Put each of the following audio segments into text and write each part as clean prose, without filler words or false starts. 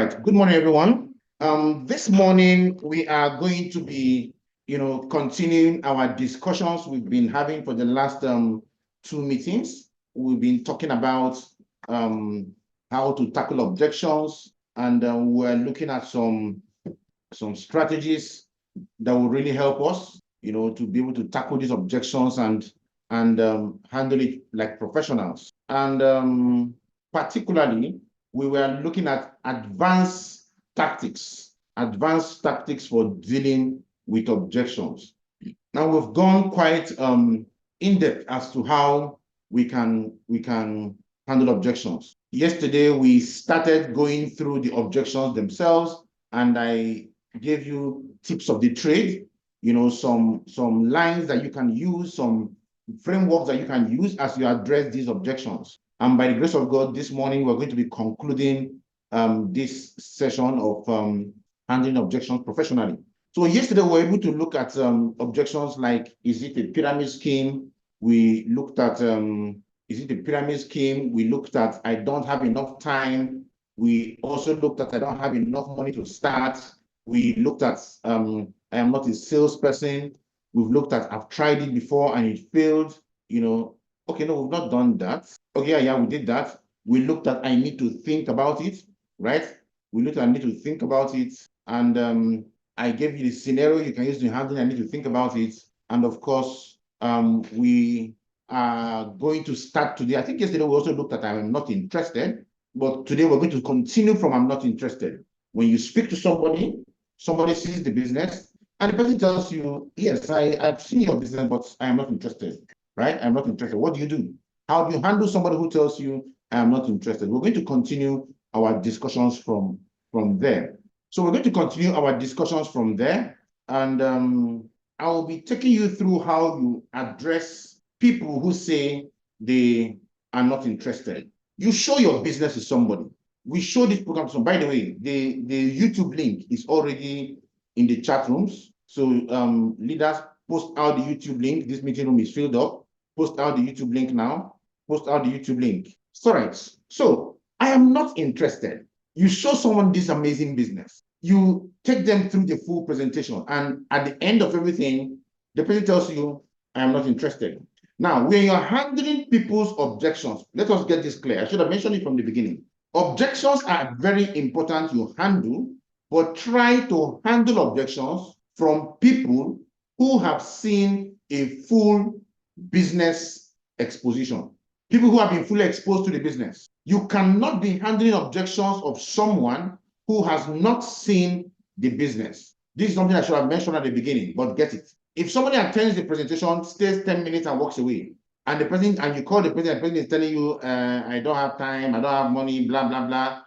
right. Good morning, everyone. This morning we are going to be, continuing our discussions we've been having for the last two meetings. We've been talking about how to tackle objections, and we're looking at some strategies that will really help us, to be able to tackle these objections and handle it like professionals. And particularly, we were looking at advanced tactics for dealing with objections. Now we've gone quite in depth as to how we can handle objections. Yesterday we started going through the objections themselves, and I gave you tips of the trade, some lines that you can use, some frameworks that you can use as you address these objections. And by the grace of God, this morning we're going to be concluding this session of handling objections professionally. So yesterday we were able to look at objections like, is it a pyramid scheme? We looked at, is it a pyramid scheme? We looked at, I don't have enough time. We also looked at, I don't have enough money to start. We looked at, I am not a salesperson. We've looked at, I've tried it before and it failed. Okay, no, we've not done that. Okay, yeah, we did that. We looked at, I need to think about it, right? We looked at, I need to think about it. And I gave you the scenario you can use to handle, I need to think about it. And of course, we are going to start today. I think yesterday we also looked at, I'm not interested. But today we're going to continue from I'm not interested. When you speak to somebody sees the business, and the person tells you, yes, I've seen your business, but I am not interested, right? I'm not interested. What do you do? How do you handle somebody who tells you, I am not interested? We're going to continue our discussions from there. So we're going to continue our discussions from there. And I will be taking you through how you address people who say they are not interested. You show your business to somebody. We show this program to somebody. By the way, the YouTube link is already in the chat rooms. So leaders, post out the YouTube link. This meeting room is filled up. Post out the YouTube link now. Post out the YouTube link. All right. So I am not interested. You show someone this amazing business. You take them through the full presentation. And at the end of everything, the person tells you, I am not interested. Now, when you're handling people's objections, let us get this clear. I should have mentioned it from the beginning. Objections are very important you handle, but try to handle objections from people who have seen a full business exposition. People who have been fully exposed to the business. You cannot be handling objections of someone who has not seen the business. This is something I should have mentioned at the beginning, but get it. If somebody attends the presentation, stays 10 minutes and walks away, and you call the person is telling you, I don't have time, I don't have money, blah, blah, blah,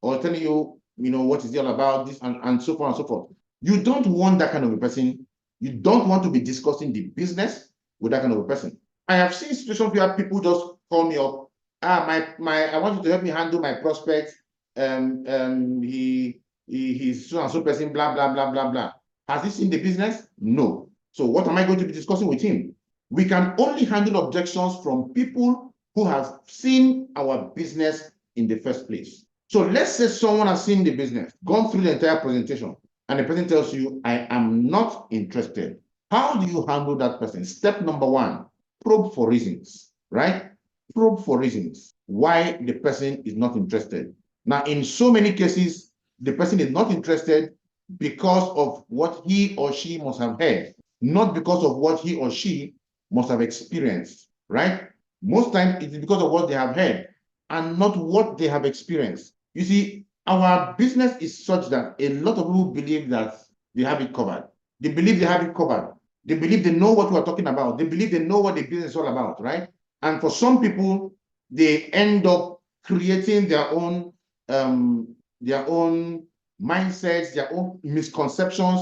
or telling you, what is it all about, this, and so forth and so forth. You don't want that kind of a person. You don't want to be discussing the business with that kind of a person. I have seen situations where people just call me up, I want you to help me handle my prospect, he's so and so person, blah, blah, blah, blah, blah. Has he seen the business? No. So what am I going to be discussing with him? We can only handle objections from people who have seen our business in the first place. So let's say someone has seen the business, gone through the entire presentation, and the person tells you, I am not interested. How do you handle that person? Step number one, probe for reasons, right? Probe for reasons why the person is not interested. Now, in so many cases, the person is not interested because of what he or she must have heard, not because of what he or she must have experienced, right? Most times it is because of what they have heard and not what they have experienced. You see, our business is such that a lot of people believe that they have it covered. They believe they have it covered. They believe they know what we're talking about. They believe they know what the business is all about, right? And for some people, they end up creating their own mindsets, their own misconceptions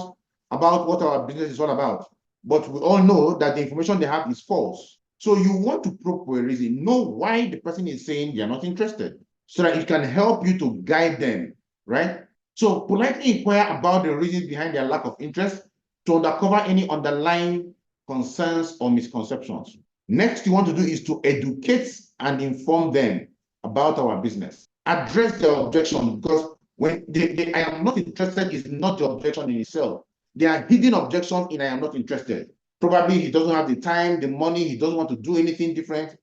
about what our business is all about. But we all know that the information they have is false. So you want to probe for a reason, know why the person is saying they're not interested, so that it can help you to guide them, right? So politely inquire about the reasons behind their lack of interest to uncover any underlying concerns or misconceptions. Next, you want to do is to educate and inform them about our business. Address their objections, because When the I am not interested is not the objection in itself. There are hidden objections in I am not interested. Probably he doesn't have the time, the money, he doesn't want to do anything different.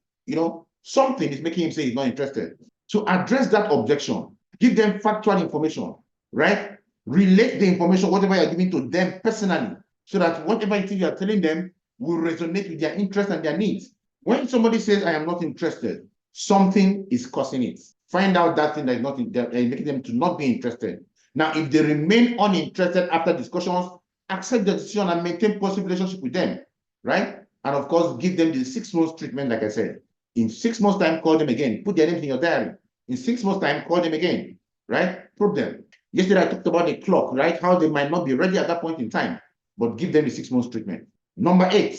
Something is making him say he's not interested. So address that objection. Give them factual information, right? Relate the information, whatever you're giving to them personally, so that whatever it is you are telling them will resonate with their interests and their needs. When somebody says, I am not interested, something is causing it. Find out that thing that is not making them to not be interested. Now, if they remain uninterested after discussions, accept the decision and maintain positive relationship with them, right? And of course, give them the 6 months treatment, like I said. In 6 months' time, call them again. Put their names in your diary. In 6 months' time, call them again, right? Prove them. Yesterday, I talked about the clock, right? How they might not be ready at that point in time, but give them the 6 months treatment. Number 8,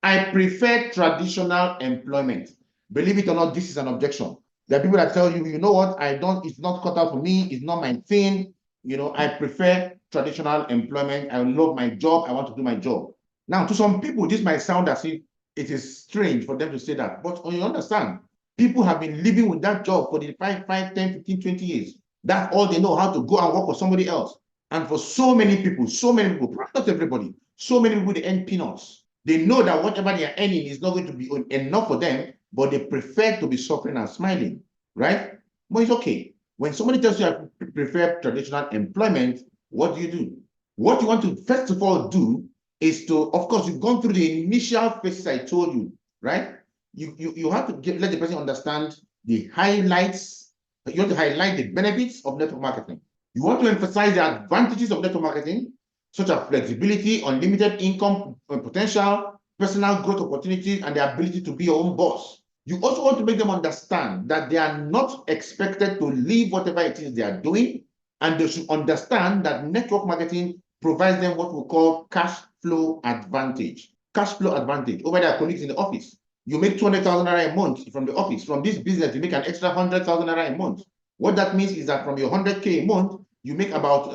I prefer traditional employment. Believe it or not, this is an objection. There are people that tell you, you know what, it's not cut out for me, it's not my thing. I prefer traditional employment. I love my job. I want to do my job. Now, to some people, this might sound as if it is strange for them to say that. But you understand, people have been living with that job for the 5, 10, 15, 20 years. That's all they know, how to go and work for somebody else. And for so many people, not everybody, so many people, they earn peanuts. They know that whatever they are earning is not going to be enough for them, but they prefer to be suffering and smiling, right? But it's okay. When somebody tells you I prefer traditional employment, what do? What you want to first of all do is to, of course, you've gone through the initial phases I told you, right? You have to let the person understand the highlights. You want to highlight the benefits of network marketing. You want to emphasize the advantages of network marketing, such as flexibility, unlimited income potential, personal growth opportunities, and the ability to be your own boss. You also want to make them understand that they are not expected to leave whatever it is they are doing, and they should understand that network marketing provides them what we call cash flow advantage. Cash flow advantage over their colleagues in the office. You make 200,000 naira a month from the office. From this business, you make an extra 100,000 naira a month. What that means is that from your 100K a month, you make about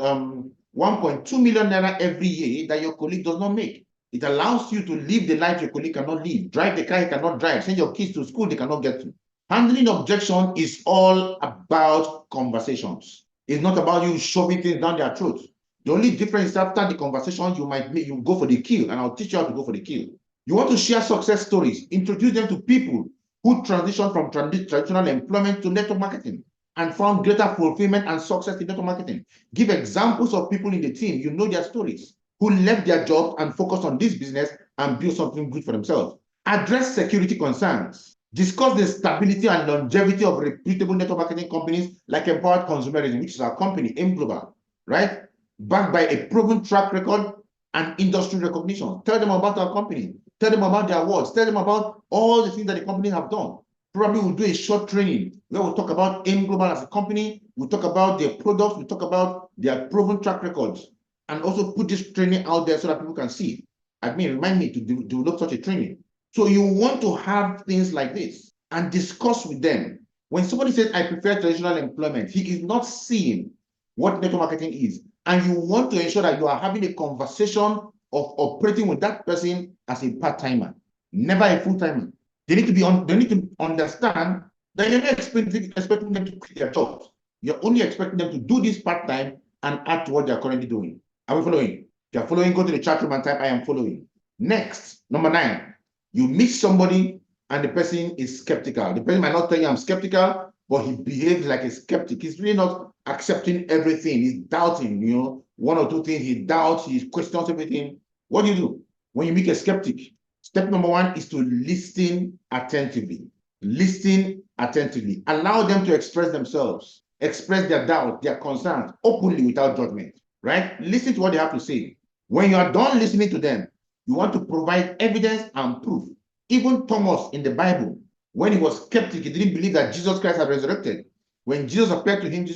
1.2 million naira every year that your colleague does not make. It allows you to live the life your colleague cannot live, drive the car he cannot drive, send your kids to school they cannot get to. Handling objection is all about conversations. It's not about you shoving things down their throats. The only difference is after the conversation, you go for the kill, and I'll teach you how to go for the kill. You want to share success stories, introduce them to people who transition from traditional employment to network marketing and found greater fulfillment and success in network marketing. Give examples of people in the team, you know their stories, who left their jobs and focused on this business and built something good for themselves. Address security concerns. Discuss the stability and longevity of reputable network marketing companies like Empowered Consumerism, which is our company, AIM Global, right? Backed by a proven track record and industry recognition. Tell them about our company. Tell them about their awards. Tell them about all the things that the company have done. Probably we'll do a short training where we'll talk about AIM Global as a company. We'll talk about their products. We'll talk about their proven track records. And also put this training out there so that people can see. Remind me to develop such a training. So you want to have things like this and discuss with them. When somebody says, I prefer traditional employment, he is not seeing what network marketing is. And you want to ensure that you are having a conversation of operating with that person as a part-timer, never a full-timer. They need to understand that you're not expecting them to quit their jobs. You're only expecting them to do this part-time and add to what they're currently doing. Are we following? If you're following, go to the chat room and type, I am following. Next, number 9, you meet somebody and the person is skeptical. The person might not tell you I'm skeptical, but he behaves like a skeptic. He's really not accepting everything. He's doubting, one or two things. He doubts, he questions everything. What do? When you meet a skeptic? Step number 1 is to listen attentively. Listen attentively. Allow them to express themselves, express their doubts, their concerns openly without judgment. Right? Listen to what they have to say. When you are done listening to them, you want to provide evidence and proof. Even Thomas in the Bible, when he was skeptic, he didn't believe that Jesus Christ had resurrected. When Jesus appeared to him, he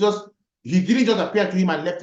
didn't just appear to him and let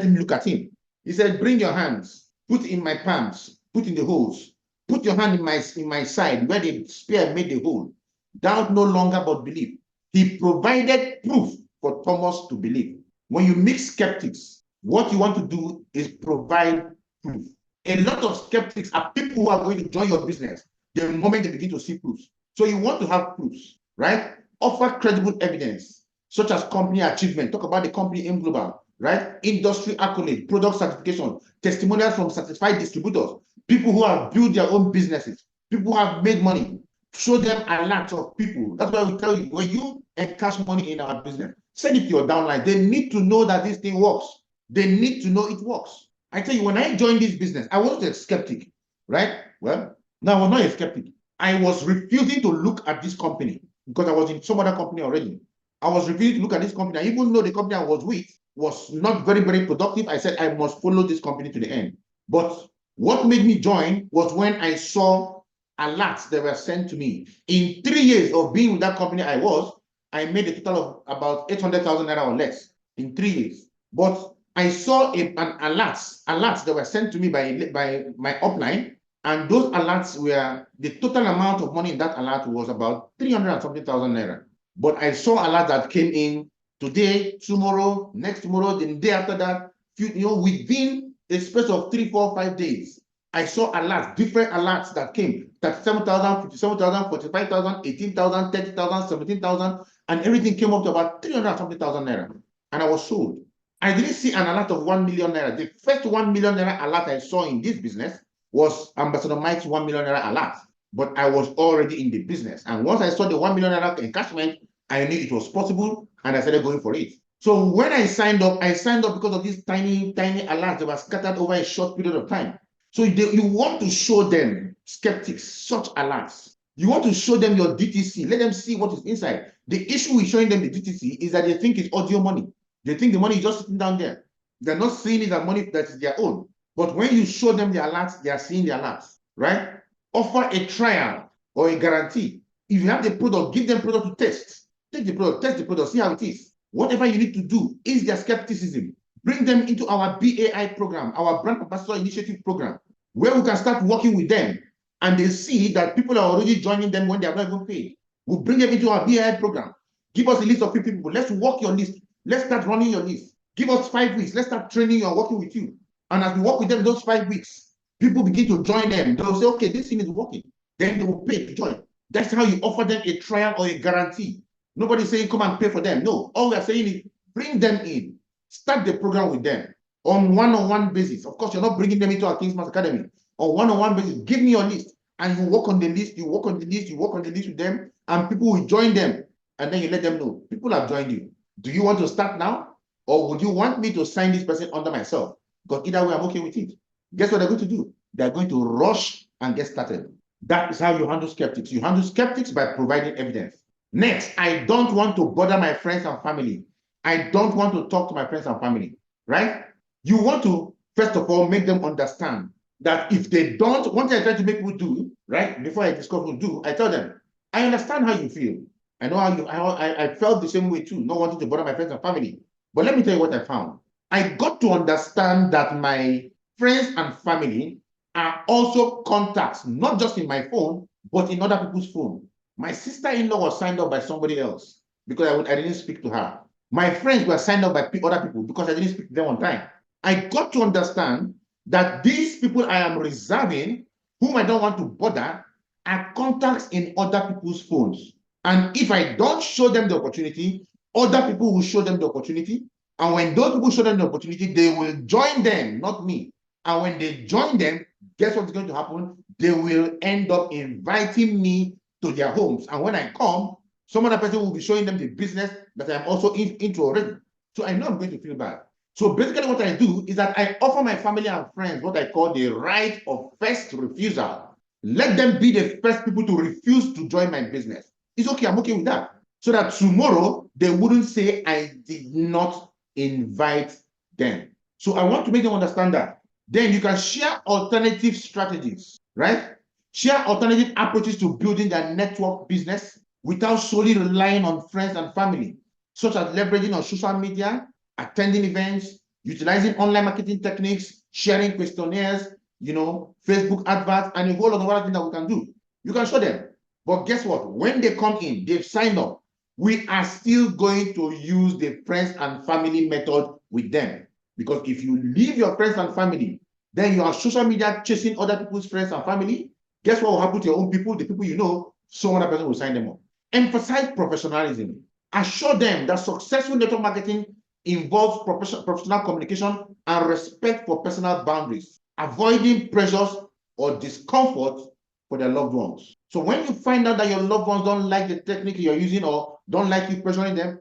him look at him. He said, bring your hands, put in my palms, put in the holes, put your hand in my side where the spear made the hole. Doubt no longer but believe. He provided proof for Thomas to believe. When you mix skeptics, what you want to do is provide proof. A lot of skeptics are people who are going to join your business the moment they begin to see proofs. So you want to have proofs, right? Offer credible evidence. such as company achievement. Talk about the company in global, right? Industry accolade, product certification, testimonials from certified distributors, people who have built their own businesses, people who have made money. Show them a lot of people. That's why we tell you, when you encash money in our business, send it to your downline. They need to know that this thing works. They need to know it works. I tell you, when I joined this business, I wasn't a skeptic, right? Well, no, I was not a skeptic. I was refusing to look at this company because I was in some other company already. I was refusing to look at this company. Even though the company I was with was not very, very productive, I said I must follow this company to the end. But what made me join was when I saw alerts that were sent to me. In 3 years of being with that company I made a total of about 800,000 naira or less in 3 years. But I saw an alerts that were sent to me by my upline, and those alerts were, the total amount of money in that alert was about 300 and something thousand naira. But I saw alerts that came in today, tomorrow, next tomorrow, the day after that, within a space of 3, 4, 5 days. I saw alerts, different alerts that came, 37,000, 57,000, 45,000, 18,000, 30,000, 17,000, and everything came up to about 300 and something thousand naira. And I was sold. I didn't see an alert of 1 million naira. The first 1 million naira alert I saw in this business was Ambassador Mike's 1 million naira alert. But I was already in the business. And once I saw the 1 million naira encashment, I knew it was possible, and I started going for it. So when I signed up because of these tiny, tiny alerts that were scattered over a short period of time. So you want to show them, skeptics, such alerts. You want to show them your DTC. Let them see what is inside. The issue with showing them the DTC is that they think it's audio money. They think the money is just sitting down there. They're not seeing it as money that is their own. But when you show them the alerts, they are seeing the alerts, right? Offer a trial or a guarantee. If you have the product, give them product to test. Take the product, test the product, see how it is. Whatever you need to do is their skepticism. Bring them into our BAI program, our Brand Ambassador Initiative program, where we can start working with them, and they see that people are already joining them when they are not even paid. We'll bring them into our BAI program. Give us a list of 50 people. Let's work your list. Let's start running your list. Give us 5 weeks. Let's start training you and working with you. And as we work with them those 5 weeks, people begin to join them. They'll say, okay, this thing is working. Then they will pay to join. That's how you offer them a trial or a guarantee. Nobody's saying come and pay for them. No, all we are saying is bring them in. Start the program with them on one-on-one basis. Of course, you're not bringing them into our Kingsman's Academy. On one-on-one basis, give me your list. And you work on the list, you work on the list, you work on the list with them, and people will join them. And then you let them know, people have joined you. Do you want to start now? Or would you want me to sign this person under myself? Because either way, I'm okay with it. Guess what they're going to do? They're going to rush and get started. That is how you handle skeptics. You handle skeptics by providing evidence. Next, I don't want to bother my friends and family. I don't want to talk to my friends and family, right? You want to, first of all, make them understand that if they don't, one thing I try to make people do, right, before I discuss what to do, I tell them, I understand how you feel. I know how I felt the same way too, not wanting to bother my friends and family. But let me tell you what I found. I got to understand that my friends and family are also contacts, not just in my phone, but in other people's phone. My sister-in-law was signed up by somebody else because I didn't speak to her. My friends were signed up by other people because I didn't speak to them on time. I got to understand that these people I am reserving, whom I don't want to bother, are contacts in other people's phones. And if I don't show them the opportunity, other people will show them the opportunity. And when those people show them the opportunity, they will join them, not me. And when they join them, guess what's going to happen? They will end up inviting me to their homes. And when I come, some other person will be showing them the business that I'm also into already. So I know I'm going to feel bad. So basically what I do is that I offer my family and friends what I call the right of first refusal. Let them be the first people to refuse to join my business. It's okay, I'm okay with that. So that tomorrow they wouldn't say I did not invite them. So I want to make them understand that. Then you can share alternative strategies, right? Share alternative approaches to building their network business without solely relying on friends and family, such as leveraging on social media, attending events, utilizing online marketing techniques, sharing questionnaires, Facebook adverts, and a whole lot of other things that we can do. You can show them. But guess what? When they come in, they've signed up. We are still going to use the friends and family method with them. Because if you leave your friends and family, then you are social media chasing other people's friends and family. Guess what will happen to your own people, the people you know, some other person will sign them up. Emphasize professionalism. Assure them that successful network marketing involves professional communication and respect for personal boundaries, avoiding pressures or discomfort for their loved ones. So when you find out that your loved ones don't like the technique you're using or don't like you pressuring them,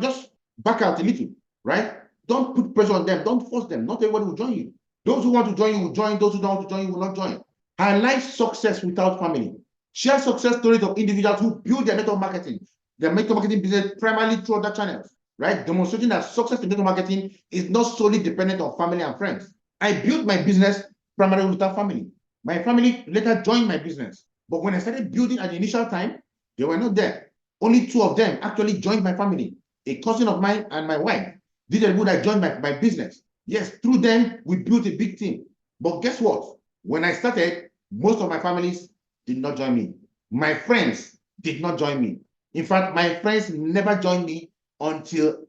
just back out a little, right? Don't put pressure on them. Don't force them. Not everybody will join you. Those who want to join you will join. Those who don't want to join you will not join. Highlight success without family. Share success stories of individuals who build their network marketing business primarily through other channels, right? Demonstrating that success in network marketing is not solely dependent on family and friends. I built my business primarily without family. My family later joined my business. But when I started building at the initial time, they were not there. Only 2 of them actually joined my family. A cousin of mine and my wife did a good. I joined my business. Yes, through them, we built a big team. But guess what? When I started, most of my families did not join me. My friends did not join me. In fact, my friends never joined me until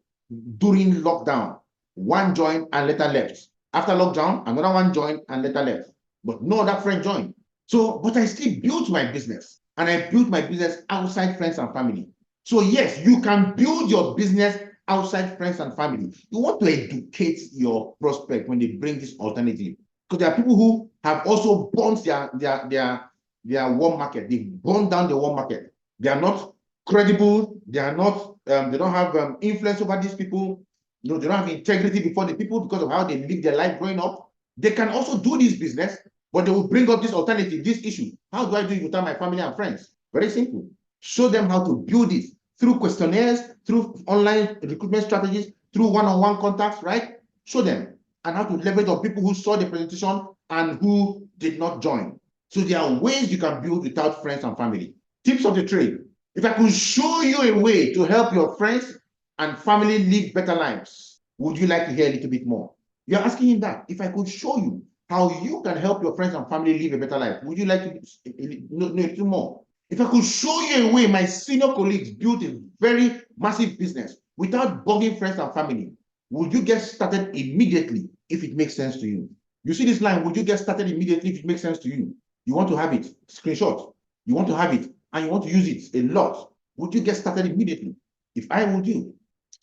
during lockdown. One joined and later left. After lockdown, another one joined and later left. But no other friend joined. So, but I still built my business. And I built my business outside friends and family. So yes, you can build your business outside friends and family. You want to educate your prospect when they bring this alternative. Because there are people who have also burnt their warm market. They burned down the warm market. They are not credible. They are not. They don't have influence over these people. You know, they don't have integrity before the people because of how they live their life growing up. They can also do this business, but they will bring up this alternative, this issue. How do I do it without my family and friends? Very simple. Show them how to build it through questionnaires, through online recruitment strategies, through one-on-one contacts, right? Show them and how to leverage on people who saw the presentation and who did not join. So there are ways you can build without friends and family. Tips of the trade. If I could show you a way to help your friends and family live better lives, would you like to hear a little bit more? You're asking him that. If I could show you how you can help your friends and family live a better life, would you like to know a little more? If I could show you a way my senior colleagues built a very massive business without bugging friends and family, would you get started immediately if it makes sense to you? You see this line, would you get started immediately if it makes sense to you? You want to have it, screenshot. You want to have it, and you want to use it a lot. Would you get started immediately? If I would do.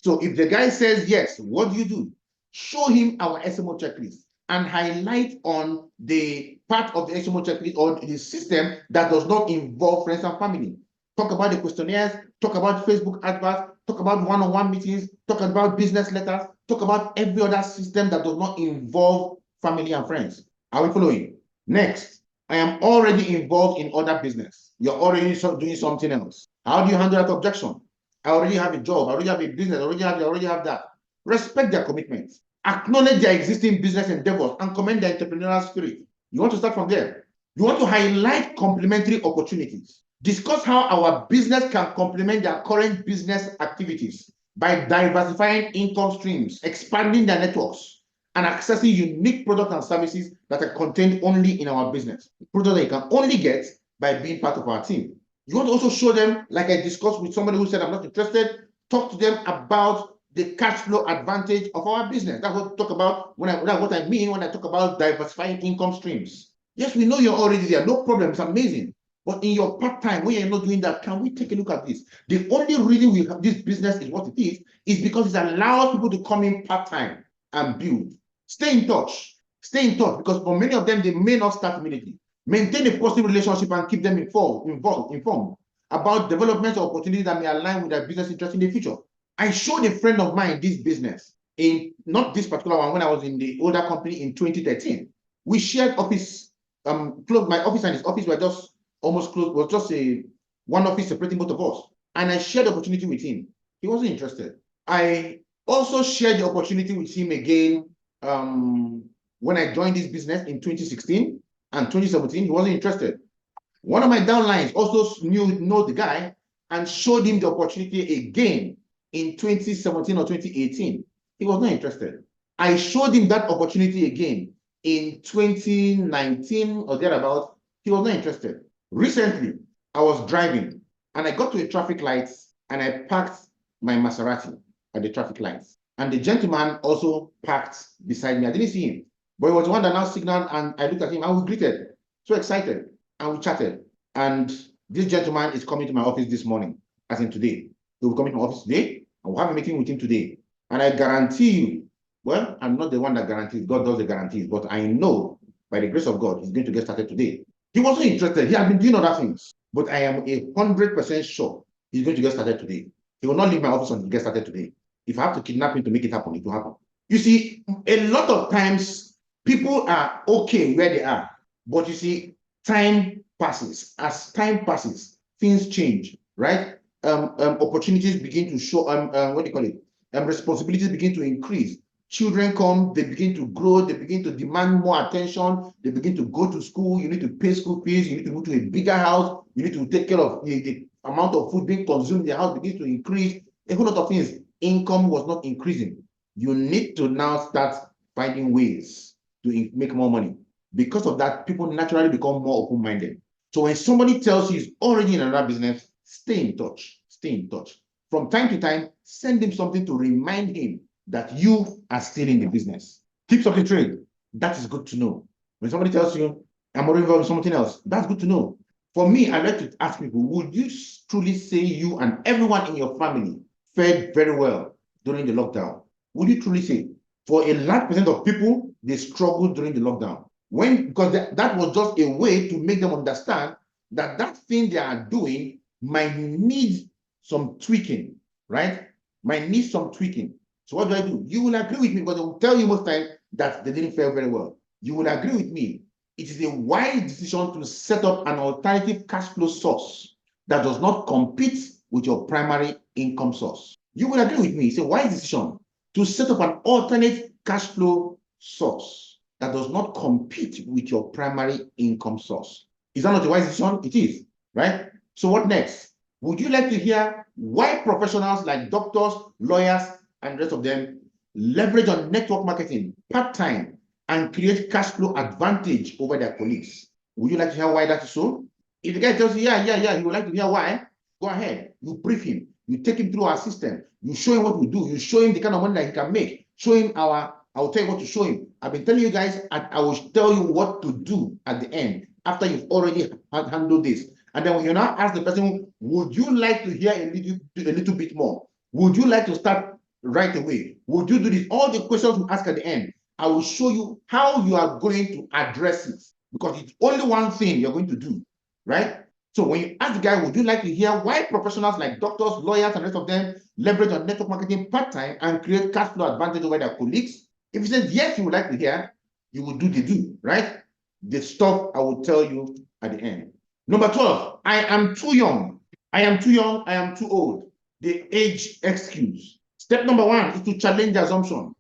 So if the guy says yes, what do? Show him our SMO checklist and highlight on the part of the SMO checklist or the system that does not involve friends and family. Talk about the questionnaires, talk about Facebook adverts, talk about one-on-one meetings, talk about business letters, talk about every other system that does not involve family and friends. Are we following? Next, I am already involved in other business. You're already doing something else. How do you handle that objection? I already have a job, I already have a business, I already have that. Respect their commitments. Acknowledge their existing business endeavors and commend their entrepreneurial spirit. You want to start from there. You want to highlight complementary opportunities. Discuss how our business can complement their current business activities by diversifying income streams, expanding their networks, and accessing unique products and services that are contained only in our business. Products that you can only get by being part of our team. You want to also show them, like I discussed with somebody who said, I'm not interested, talk to them about the cash flow advantage of our business. That's what I talk about what I mean when I talk about diversifying income streams. Yes, we know you're already there, no problem, it's amazing. But in your part-time, when you're not doing that, can we take a look at this? The only reason we have this business is what it is because it allows people to come in part-time and build. Stay in touch. Stay in touch because for many of them, they may not start immediately. Maintain a positive relationship and keep them informed about development opportunities that may align with their business interests in the future. I showed a friend of mine this business in not this particular one when I was in the older company in 2013. We shared office, my office and his office were just almost close, was just one office separating both of us. And I shared the opportunity with him. He wasn't interested. I also shared the opportunity with him again when I joined this business in 2016 and 2017. He wasn't interested. One of my downlines also know the guy and showed him the opportunity again in 2017 or 2018. He was not interested. I showed him that opportunity again in 2019 or thereabout. He was not interested. Recently, I was driving and I got to a traffic light and I parked my Maserati at the traffic lights. And the gentleman also parked beside me. I didn't see him, but he was the one that now signaled and I looked at him and we greeted. So excited. And we chatted. And this gentleman is coming to my office this morning, as in today. He will come into my office today. I will have a meeting with him today. And I guarantee you, well, I'm not the one that guarantees. God does the guarantees. But I know by the grace of God, he's going to get started today. He wasn't interested. He had been doing other things. But I am 100% sure he's going to get started today. He will not leave my office until he gets started today. If I have to kidnap him to make it happen, it will happen. You see, a lot of times people are okay where they are. But you see, time passes. As time passes, things change, right? Opportunities begin to show, what do you call it? Responsibilities begin to increase. Children come, they begin to grow, they begin to demand more attention, they begin to go to school, you need to pay school fees, you need to move to a bigger house, you need to take care of the amount of food being consumed in the house begins to increase, a whole lot of things. Income was not increasing. You need to now start finding ways to make more money. Because of that, people naturally become more open-minded. So when somebody tells you he's already in another business, stay in touch, stay in touch. From time to time, send him something to remind him that you are still in the business. Tips of the trade, that is good to know. When somebody tells you, I'm already involved in something else, that's good to know. For me, I like to ask people, would you truly say you and everyone in your family fared very well during the lockdown? Would you truly say? For a large percent of people, they struggled during the lockdown. Because that was just a way to make them understand that that thing they are doing might need some tweaking, right? Might need some tweaking. So what do? You will agree with me, because they will tell you most times that they didn't fare very well. You will agree with me. It is a wise decision to set up an alternative cash flow source that does not compete with your primary income source. You will agree with me. It's a wise decision to set up an alternate cash flow source that does not compete with your primary income source. Is that not a wise decision? It is, right? So what next? Would you like to hear why professionals like doctors, lawyers, and the rest of them leverage on network marketing part-time and create cash flow advantage over their colleagues? Would you like to hear why that is so? If the guy tells you, yeah, you would like to hear why, go ahead. You brief him. You take him through our system. You show him what we do. You show him the kind of money that he can make. Show him I will tell you what to show him. I've been telling you guys, and I will tell you what to do at the end after you've already handled this. And then when you now ask the person, would you like to hear a little bit more? Would you like to start right away? Would you do this? All the questions we ask at the end, I will show you how you are going to address it, because it's only one thing you're going to do, right? So when you ask the guy, would you like to hear why professionals like doctors, lawyers, and the rest of them leverage on network marketing part-time and create cash flow advantage over their colleagues? If he says yes, you would like to hear, you will do the do, right? The stuff I will tell you at the end. Number 12, I am too young. I am too young. I am too old. The age excuse. Step number 1 is to challenge the assumption.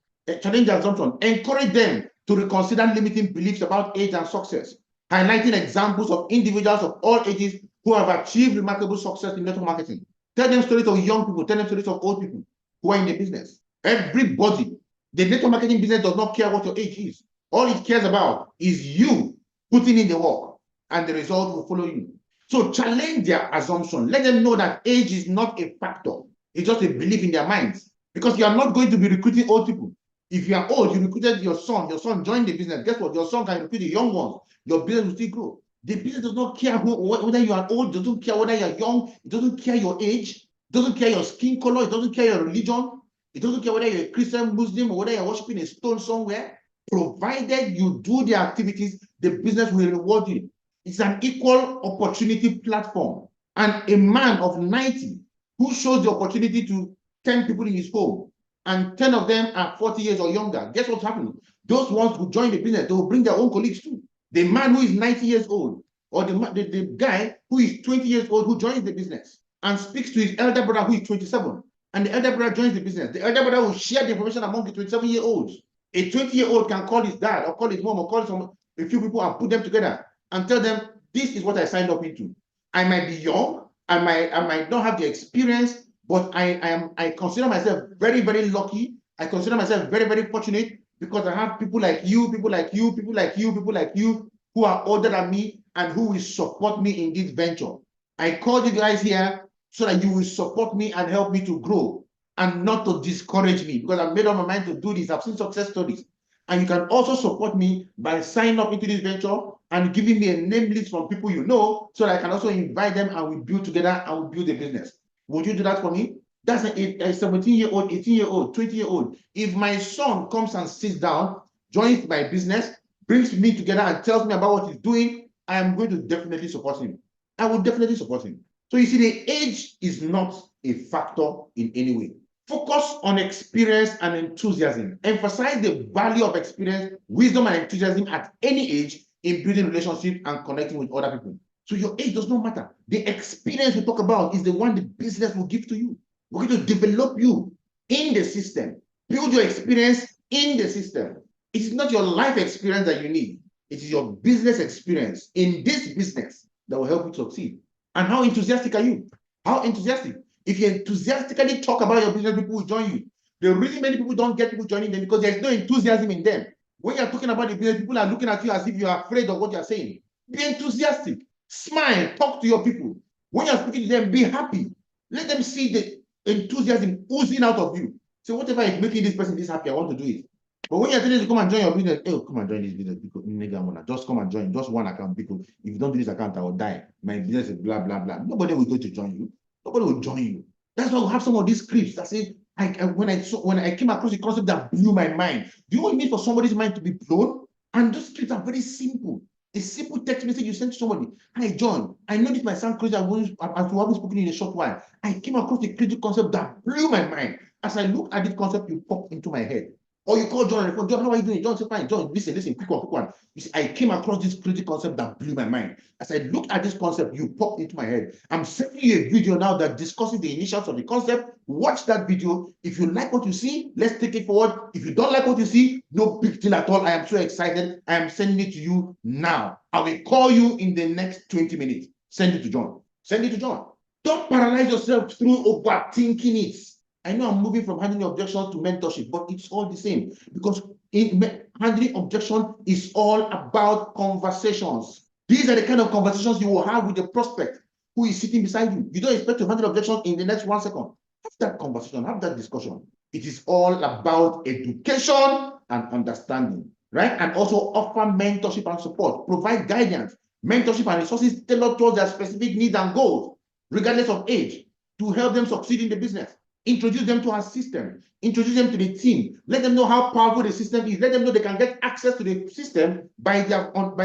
Encourage them to reconsider limiting beliefs about age and success, highlighting examples of individuals of all ages who have achieved remarkable success in network marketing. Tell them stories of young people. Tell them stories of old people who are in the business. Everybody. The network marketing business does not care what your age is. All it cares about is you putting in the work, and the result will follow you. So challenge their assumption. Let them know that age is not a factor. It's just a belief in their minds. Because you are not going to be recruiting old people. If you are old, you recruited your son joined the business. Guess what? Your son can recruit the young ones. Your business will still grow. The business does not care whether you are old, it doesn't care whether you are young, it doesn't care your age, it doesn't care your skin color, it doesn't care your religion, it doesn't care whether you're a Christian, Muslim, or whether you're worshiping a stone somewhere. Provided you do the activities, the business will reward you. It's an equal opportunity platform. And a man of 90 who shows the opportunity to 10 people in his home, and 10 of them are 40 years or younger, guess what's happening? Those ones who join the business, they will bring their own colleagues too. The man who is 90 years old, or the guy who is 20 years old who joins the business and speaks to his elder brother who is 27, and the elder brother joins the business, the elder brother will share the information among the 27-year-olds. A 20-year-old can call his dad or call his mom or call a few people and put them together and tell them, this is what I signed up into. I might be young, I might not have the experience, but I consider myself very, very lucky. I consider myself very, very fortunate, because I have people like you, people like you, people like you, people like you, who are older than me and who will support me in this venture. I called you guys here so that you will support me and help me to grow, and not to discourage me, because I've made up my mind to do this. I've seen success stories. And you can also support me by signing up into this venture and giving me a name list from people you know, so that I can also invite them and we build together and we build a business. Would you do that for me? That's a 17-year-old, 18-year-old, 20-year-old. If my son comes and sits down, joins my business, brings me together and tells me about what he's doing, I am going to definitely support him. I will definitely support him. So you see, the age is not a factor in any way. Focus on experience and enthusiasm. Emphasize the value of experience, wisdom, and enthusiasm at any age in building relationships and connecting with other people. So your age does not matter. The experience we talk about is the one the business will give to you. We're going to develop you in the system. Build your experience in the system. It is not your life experience that you need. It is your business experience in this business that will help you succeed. And how enthusiastic are you? How enthusiastic? If you enthusiastically talk about your business, people will join you. The reason many people don't get people joining them because there's no enthusiasm in them. When you're talking about the business, people are looking at you as if you are afraid of what you're saying. Be enthusiastic. Smile. Talk to your people. When you're speaking to them, be happy. Let them see the enthusiasm oozing out of you. So whatever is making this person this happy, I want to do it. But when you're telling them to come and join your business, oh, come and join this business, because just come and join, just one account, because if you don't do this account, I will die. My business is blah, blah, blah. Nobody will go to join you. Nobody will join you. That's why we have some of these scripts that say, when I came across the concept that blew my mind. Do you know what it means for somebody's mind to be blown? And those scripts are very simple. A simple text message you send to somebody. Hi, John, I know this might sound crazy as we haven't spoken in a short while. I came across the creative concept that blew my mind. As I look at this concept, you pop into my head. Or you call John on the phone. John, how are you doing? John, say fine. John, listen, quick one. You see, I came across this creative concept that blew my mind. As I looked at this concept, you popped into my head. I'm sending you a video now that discusses the initials of the concept. Watch that video. If you like what you see, let's take it forward. If you don't like what you see, no big deal at all. I am so excited. I am sending it to you now. I will call you in the next 20 minutes. Send it to John. Send it to John. Don't paralyze yourself through overthinking it. I know I'm moving from handling objections to mentorship, but it's all the same because handling objection is all about conversations. These are the kind of conversations you will have with the prospect who is sitting beside you. You don't expect to handle objections in the next 1 second. Have that conversation, have that discussion. It is all about education and understanding, right? And also offer mentorship and support, provide guidance, mentorship and resources tailored towards their specific needs and goals, regardless of age, to help them succeed in the business. Introduce them to our system. Introduce them to the team. Let them know how powerful the system is. Let them know they can get access to the system by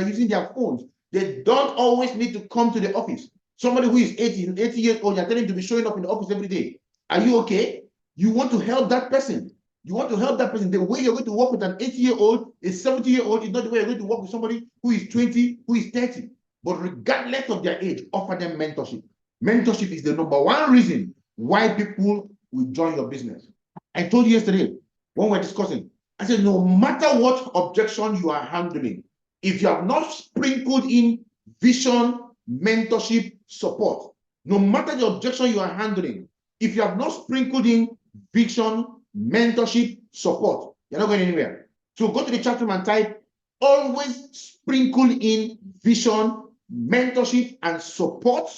using their phones. They don't always need to come to the office. Somebody who is 80 years old, you're telling him to be showing up in the office every day. Are you okay? You want to help that person. You want to help that person. The way you're going to work with an 80-year-old, a 70-year-old is not the way you're going to work with somebody who is 20, who is 30. But regardless of their age, offer them mentorship. Mentorship is the number one reason why people will join your business. I told you yesterday when we were discussing, I said, no matter what objection you are handling, if you have not sprinkled in vision, mentorship, support, no matter the objection you are handling, if you have not sprinkled in vision, mentorship, support, you're not going anywhere. So go to the chat room and type, always sprinkle in vision, mentorship, and support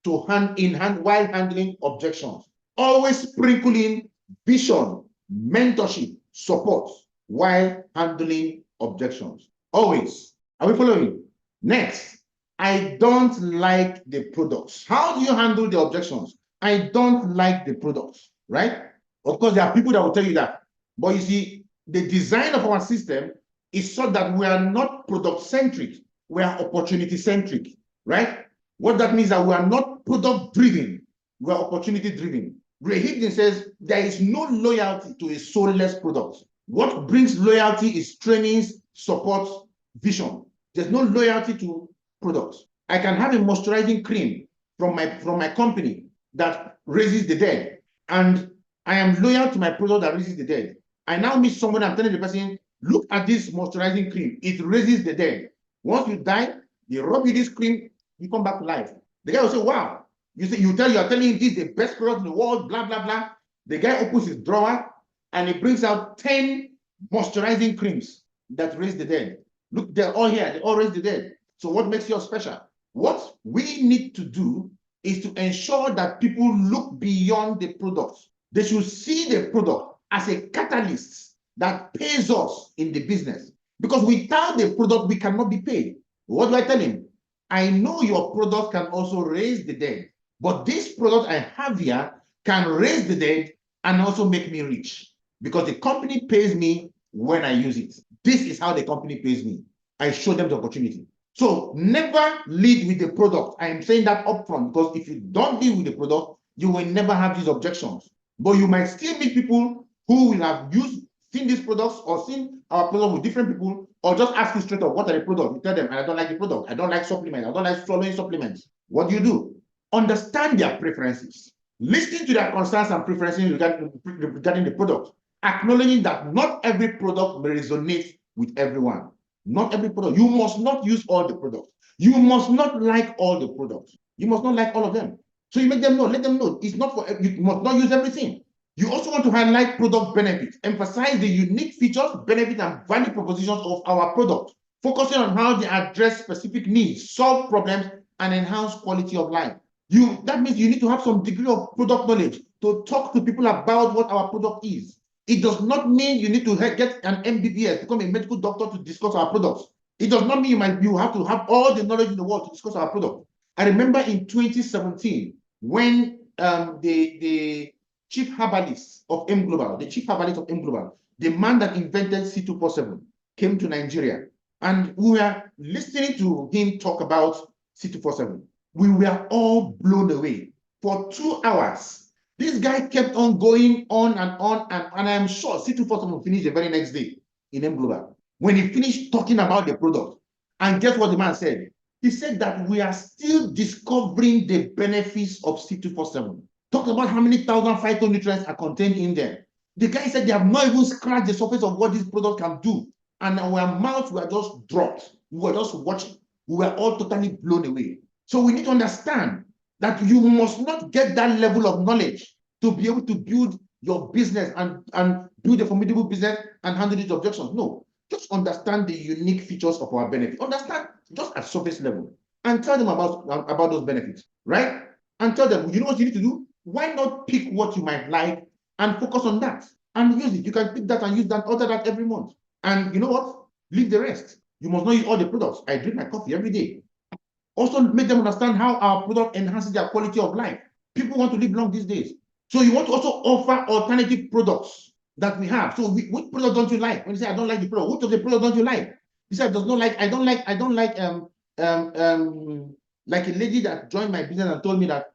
to hand in hand while handling objections. Always sprinkle in vision, mentorship, support while handling objections. Always. Are we following? Next, I don't like the products. How do you handle the objections? I don't like the products, right? Of course, there are people that will tell you that. But you see, the design of our system is so that we are not product-centric. We are opportunity-centric, right? What that means is that we are not product-driven. We are opportunity-driven. Ray Higdon says there is no loyalty to a soulless product. What brings loyalty is trainings, support, vision. There's no loyalty to products. I can have a moisturizing cream from my company that raises the dead, and I am loyal to my product that raises the dead. I now meet someone, I'm telling the person, look at this moisturizing cream. It raises the dead. Once you die, they rub you this cream, you come back to life. The guy will say, wow. You are telling him this is the best product in the world, blah, blah, blah. The guy opens his drawer and he brings out 10 moisturizing creams that raise the dead. Look, they're all here. They all raise the dead. So what makes yours special? What we need to do is to ensure that people look beyond the product. They should see the product as a catalyst that pays us in the business. Because without the product, we cannot be paid. What do I tell him? I know your product can also raise the dead. But this product I have here can raise the dead and also make me rich, because the company pays me when I use it. This is how the company pays me. I show them the opportunity. So never lead with the product. I am saying that upfront, because if you don't deal with the product, you will never have these objections. But you might still meet people who will have seen these products or seen our product with different people, or just ask you straight up, what are the products? You tell them, I don't like the product. I don't like supplements. I don't like swallowing supplements. What do? Understand their preferences. Listen to their concerns and preferences regarding the product, acknowledging that not every product may resonate with everyone. Not every product. You must not use all the products. You must not like all the products. You must not like all of them. So you make them know, let them know it's not for, you must not use everything. You also want to highlight product benefits, emphasize the unique features, benefits, and value propositions of our product, focusing on how they address specific needs, solve problems, and enhance quality of life. That means you need to have some degree of product knowledge to talk to people about what our product is. It does not mean you need to get an MBBS, become a medical doctor to discuss our products. It does not mean you have to have all the knowledge in the world to discuss our product. I remember in 2017, when the chief herbalist of M Global, the man that invented C247, came to Nigeria, and we were listening to him talk about C247. We were all blown away. For 2 hours, this guy kept on going on, and I'm sure C247 finished the very next day in M Global. When he finished talking about the product, and guess what the man said? He said that we are still discovering the benefits of C247. Talk about how many thousand phytonutrients are contained in there. The guy said they have not even scratched the surface of what this product can do. And our mouths were just dropped. We were just watching. We were all totally blown away. So we need to understand that you must not get that level of knowledge to be able to build your business and build a formidable business and handle these objections. No, just understand the unique features of our benefit. Understand just at surface level and tell them about those benefits, right? And tell them, you know what you need to do? Why not pick what you might like and focus on that and use it? You can pick that and use that, order that every month. And you know what? Leave the rest. You must not use all the products. I drink my coffee every day. Also make them understand how our product enhances their quality of life. People want to live long these days. So you want to also offer alternative products that we have. So which product don't you like? When you say I don't like the product, which of the product don't you like? You say I does not like, I don't like like a lady that joined my business and told me that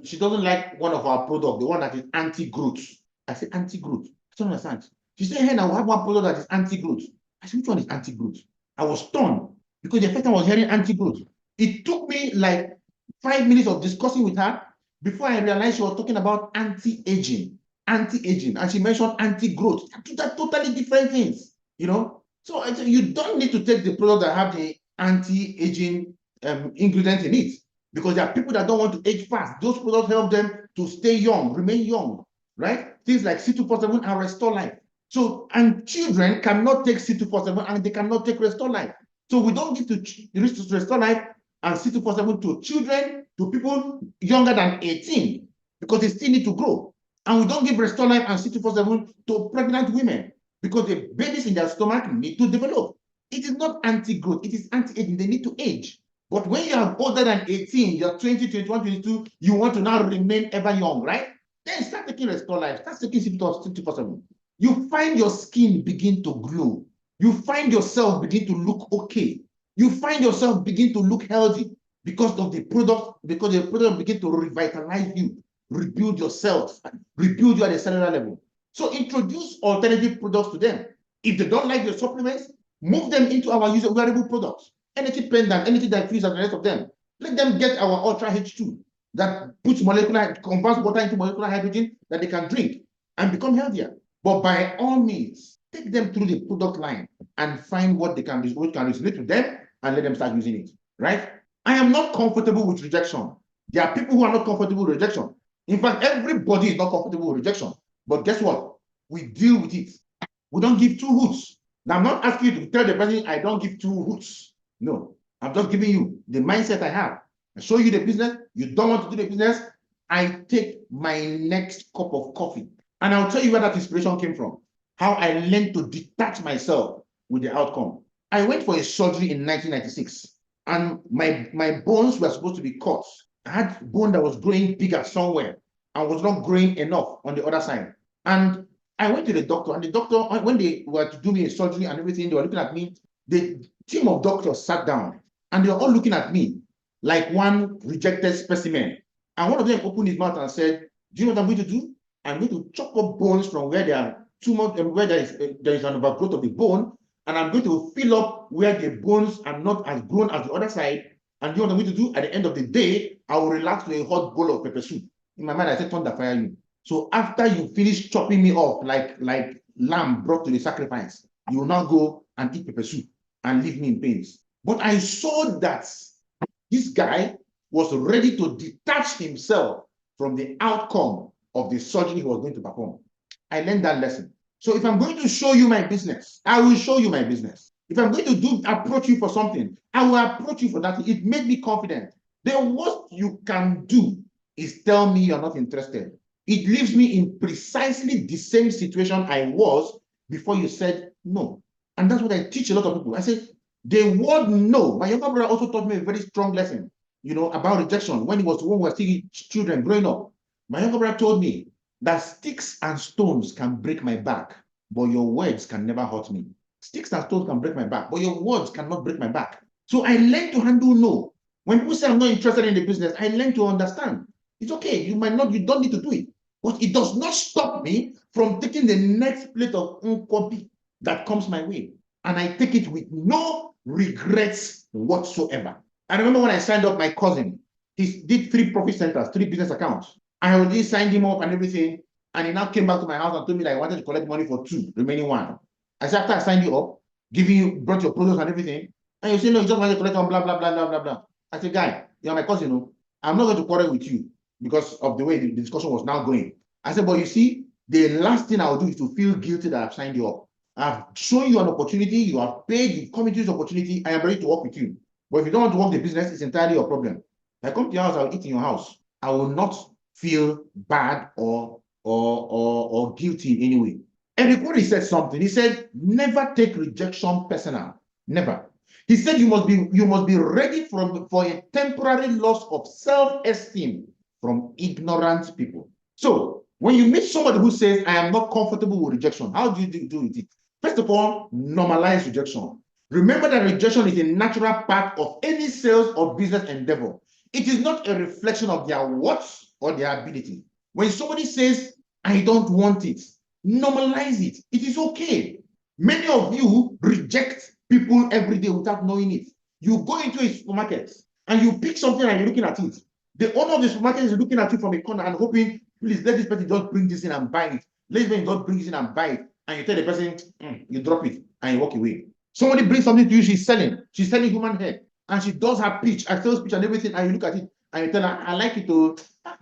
she doesn't like one of our products, the one that is anti-growth. I said anti-growth. I don't understand. She said, hey, now we have one product that is anti-growth. I said, which one is anti-growth? I was stunned because the first time I was hearing anti-growth. It took me like 5 minutes of discussing with her before I realized she was talking about anti-aging, and she mentioned anti-growth. They're totally different things, you know. So you don't need to take the product that have the anti-aging ingredients in it, because there are people that don't want to age fast. Those products help them to stay young, remain young, right? Things like C247 and Restore Life. So, and children cannot take C247 and they cannot take Restore Life. So we don't give to Restore Life and C247 to children, to people younger than 18, because they still need to grow. And we don't give Restore Life and C247 to pregnant women, because the babies in their stomach need to develop. It is not anti-growth, it is anti-aging. They need to age. But when you are older than 18, you're 20, 21, 22, you want to now remain ever young, right? Then start taking Restore Life, start taking C247. You find your skin begin to glow. You find yourself begin to look okay. You find yourself begin to look healthy because of the product, because the product begin to revitalize you, rebuild yourself, rebuild you at a cellular level. So introduce alternative products to them. If they don't like your supplements, move them into our wearable products. Energy pendant, anything that feels like the rest of them. Let them get our Ultra H2 that converts water into molecular hydrogen that they can drink and become healthier. But by all means, take them through the product line and find what they can resonate to them and let them start using it, right? I am not comfortable with rejection. There are people who are not comfortable with rejection. In fact, everybody is not comfortable with rejection. But guess what? We deal with it. We don't give two hoots. Now, I'm not asking you to tell the person, I don't give two hoots. No, I'm just giving you the mindset I have. I show you the business. You don't want to do the business. I take my next cup of coffee. And I'll tell you where that inspiration came from. How I learned to detach myself with the outcome. I went for a surgery in 1996. And my bones were supposed to be cut. I had bone that was growing bigger somewhere. and was not growing enough on the other side. And I went to the doctor, and the doctor, when they were to do me a surgery and everything, they were looking at me. The team of doctors sat down, and they were all looking at me like one rejected specimen. And one of them opened his mouth and said, "Do you know what I'm going to do? I'm going to chop up bones from where there are tumors, where there is an overgrowth of the bone, and I'm going to fill up where the bones are not as grown as the other side. And you know what I'm going to do? At the end of the day, I will relax to a hot bowl of pepper soup." In my mind, I said, "Thunder fire you." So after you finish chopping me off like lamb brought to the sacrifice, you will now go and eat pepper soup and leave me in pains. But I saw that this guy was ready to detach himself from the outcome of the surgery he was going to perform. I learned that lesson. So if I'm going to show you my business, I will show you my business. If I'm going to approach you for something, I will approach you for that. It made me confident. The worst you can do is tell me you're not interested. It leaves me in precisely the same situation I was before you said no. And that's what I teach a lot of people. I say, the word no. My younger brother also taught me a very strong lesson, about rejection when we were still children growing up. My younger brother told me that sticks and stones can break my back, but your words can never hurt me. Sticks and stones can break my back, but your words cannot break my back. So I learned to handle no. When people say I'm not interested in the business, I learned to understand. It's okay. You don't need to do it. But it does not stop me from taking the next plate of nkwobi that comes my way. And I take it with no regrets whatsoever. I remember when I signed up my cousin, he did 3 profit centers, 3 business accounts. I already signed him up and everything. And he now came back to my house and told me that I wanted to collect money for 2, remaining 1. I said, after I signed you up, brought your products and everything, and you say, no, you just want to collect on blah, blah, blah, blah, blah, blah. I said, guy, you're my cousin. I'm not going to quarrel with you because of the way the discussion was now going. I said, but you see, the last thing I'll do is to feel guilty that I've signed you up. I've shown you an opportunity, you have paid, you've come into this opportunity, I am ready to work with you. But if you don't want to work the business, it's entirely your problem. If I come to your house, I'll eat in your house. I will not feel bad or guilty in any way. Eric Worre said something. He said, never take rejection personal. Never. He said you must be ready for a temporary loss of self-esteem from ignorant people. So when you meet somebody who says, I am not comfortable with rejection, how do you do with it? First of all, normalize rejection. Remember that rejection is a natural part of any sales or business endeavor. It is not a reflection of their worth or their ability. When somebody says, I don't want it, normalize it. It is okay. Many of you reject people every day without knowing it. You go into a supermarket and you pick something and you're looking at it. The owner of the supermarket is looking at you from a corner and hoping, please let this person just bring this in and buy it. Let this person just bring this in and buy it. And you tell the person, you drop it and you walk away. Somebody brings something to you, she's selling human hair. And she does her pitch, her sales pitch and everything, and you look at it and you tell her, I like it too,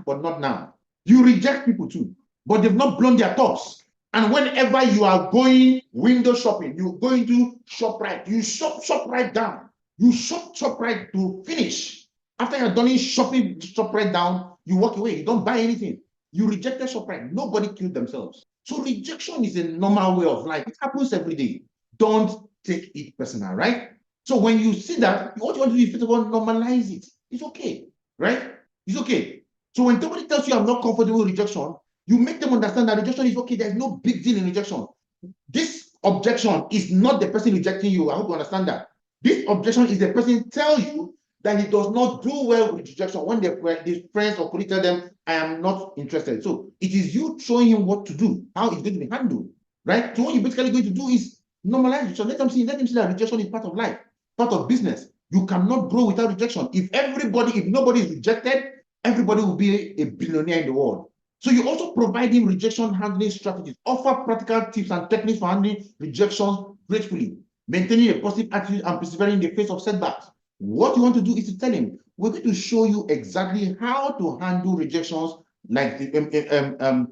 but not now. You reject people too, but they've not blown their tops. And whenever you are going window shopping, you go into ShopRite, you shop right down. You shop right to finish. After you're done shopping ShopRite down, you walk away. You don't buy anything. You rejected ShopRite. Nobody killed themselves. So rejection is a normal way of life. It happens every day. Don't take it personal, right? So when you see that, what you want to do is first of all, normalize it. It's okay, right? It's okay. So when somebody tells you I'm not comfortable with rejection, you make them understand that rejection is okay. There's no big deal in rejection. This objection is not the person rejecting you. I hope you understand that. This objection is the person tell you that he does not do well with rejection when the friends or colleagues tell them, I am not interested. So it is you showing him what to do, how it's going to be handled, right? So what you're basically going to do is normalize rejection. Let them see that rejection is part of life, part of business. You cannot grow without rejection. If nobody is rejected, everybody will be a billionaire in the world. So you also provide him rejection handling strategies, offer practical tips and techniques for handling rejections gracefully, maintaining a positive attitude and persevering in the face of setbacks. What you want to do is to tell him, we're going to show you exactly how to handle rejections like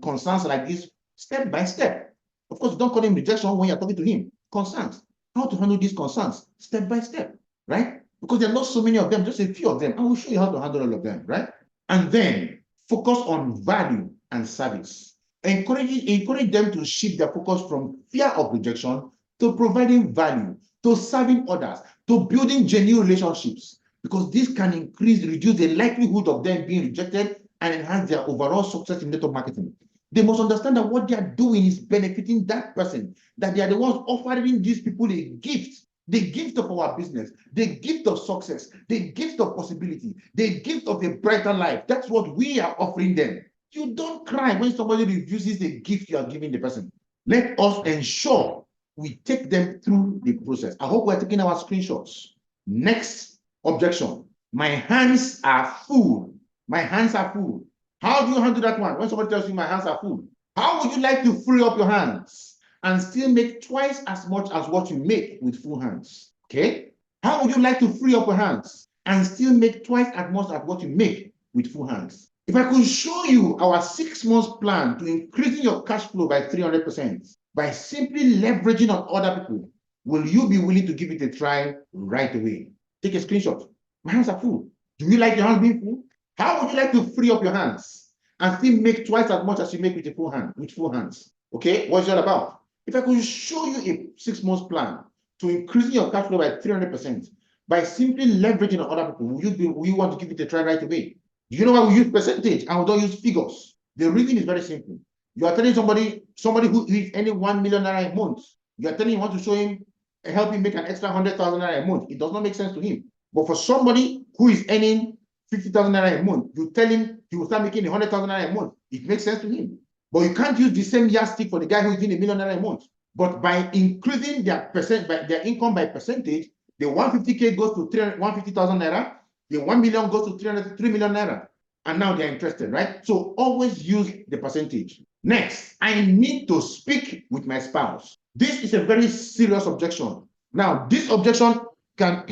concerns like this step by step. Of course, don't call him rejection when you're talking to him. Concerns. How to handle these concerns step by step, right? Because there are not so many of them, just a few of them. I will show you how to handle all of them, right? And then focus on value and service. Encourage them to shift their focus from fear of rejection to providing value, to serving others, to building genuine relationships, because this can reduce the likelihood of them being rejected and enhance their overall success in network marketing. They must understand that what they are doing is benefiting that person, that they are the ones offering these people a gift, the gift of our business, the gift of success, the gift of possibility, the gift of a brighter life. That's what we are offering them. You don't cry when somebody refuses the gift you are giving the person. Let us ensure we take them through the process. I hope we're taking our screenshots. Next objection. My hands are full. My hands are full. How do you handle that one? When somebody tells you my hands are full, how would you like to free up your hands and still make twice as much as what you make with full hands? Okay? How would you like to free up your hands and still make twice as much as what you make with full hands? If I could show you our 6 months plan to increasing your cash flow by 300% by simply leveraging on other people, will you be willing to give it a try right away? Take a screenshot. My hands are full. Do you like your hands being full? How would you like to free up your hands and still make twice as much as you make with a full hand, with full hands? Okay, what's that about? If I could show you a 6 months plan to increasing your cash flow by 300% by simply leveraging on other people, will you want to give it a try right away? Do you know why we use percentage and we don't use figures? The reason is very simple. You are telling somebody who is earning 1 million naira a month, you are telling him, you want to show him, help him make an extra 100,000 naira a month. It does not make sense to him. But for somebody who is earning 50,000 naira a month, you tell him he will start making 100,000 naira a month. It makes sense to him. But you can't use the same yardstick for the guy who is doing $1 million naira a month. But by increasing their income by percentage, the 150K goes to 150,000 naira, the 1 million goes to 3 million naira. And now they're interested, right? So always use the percentage. Next, I need to speak with my spouse. This is a very serious objection. Now, this objection can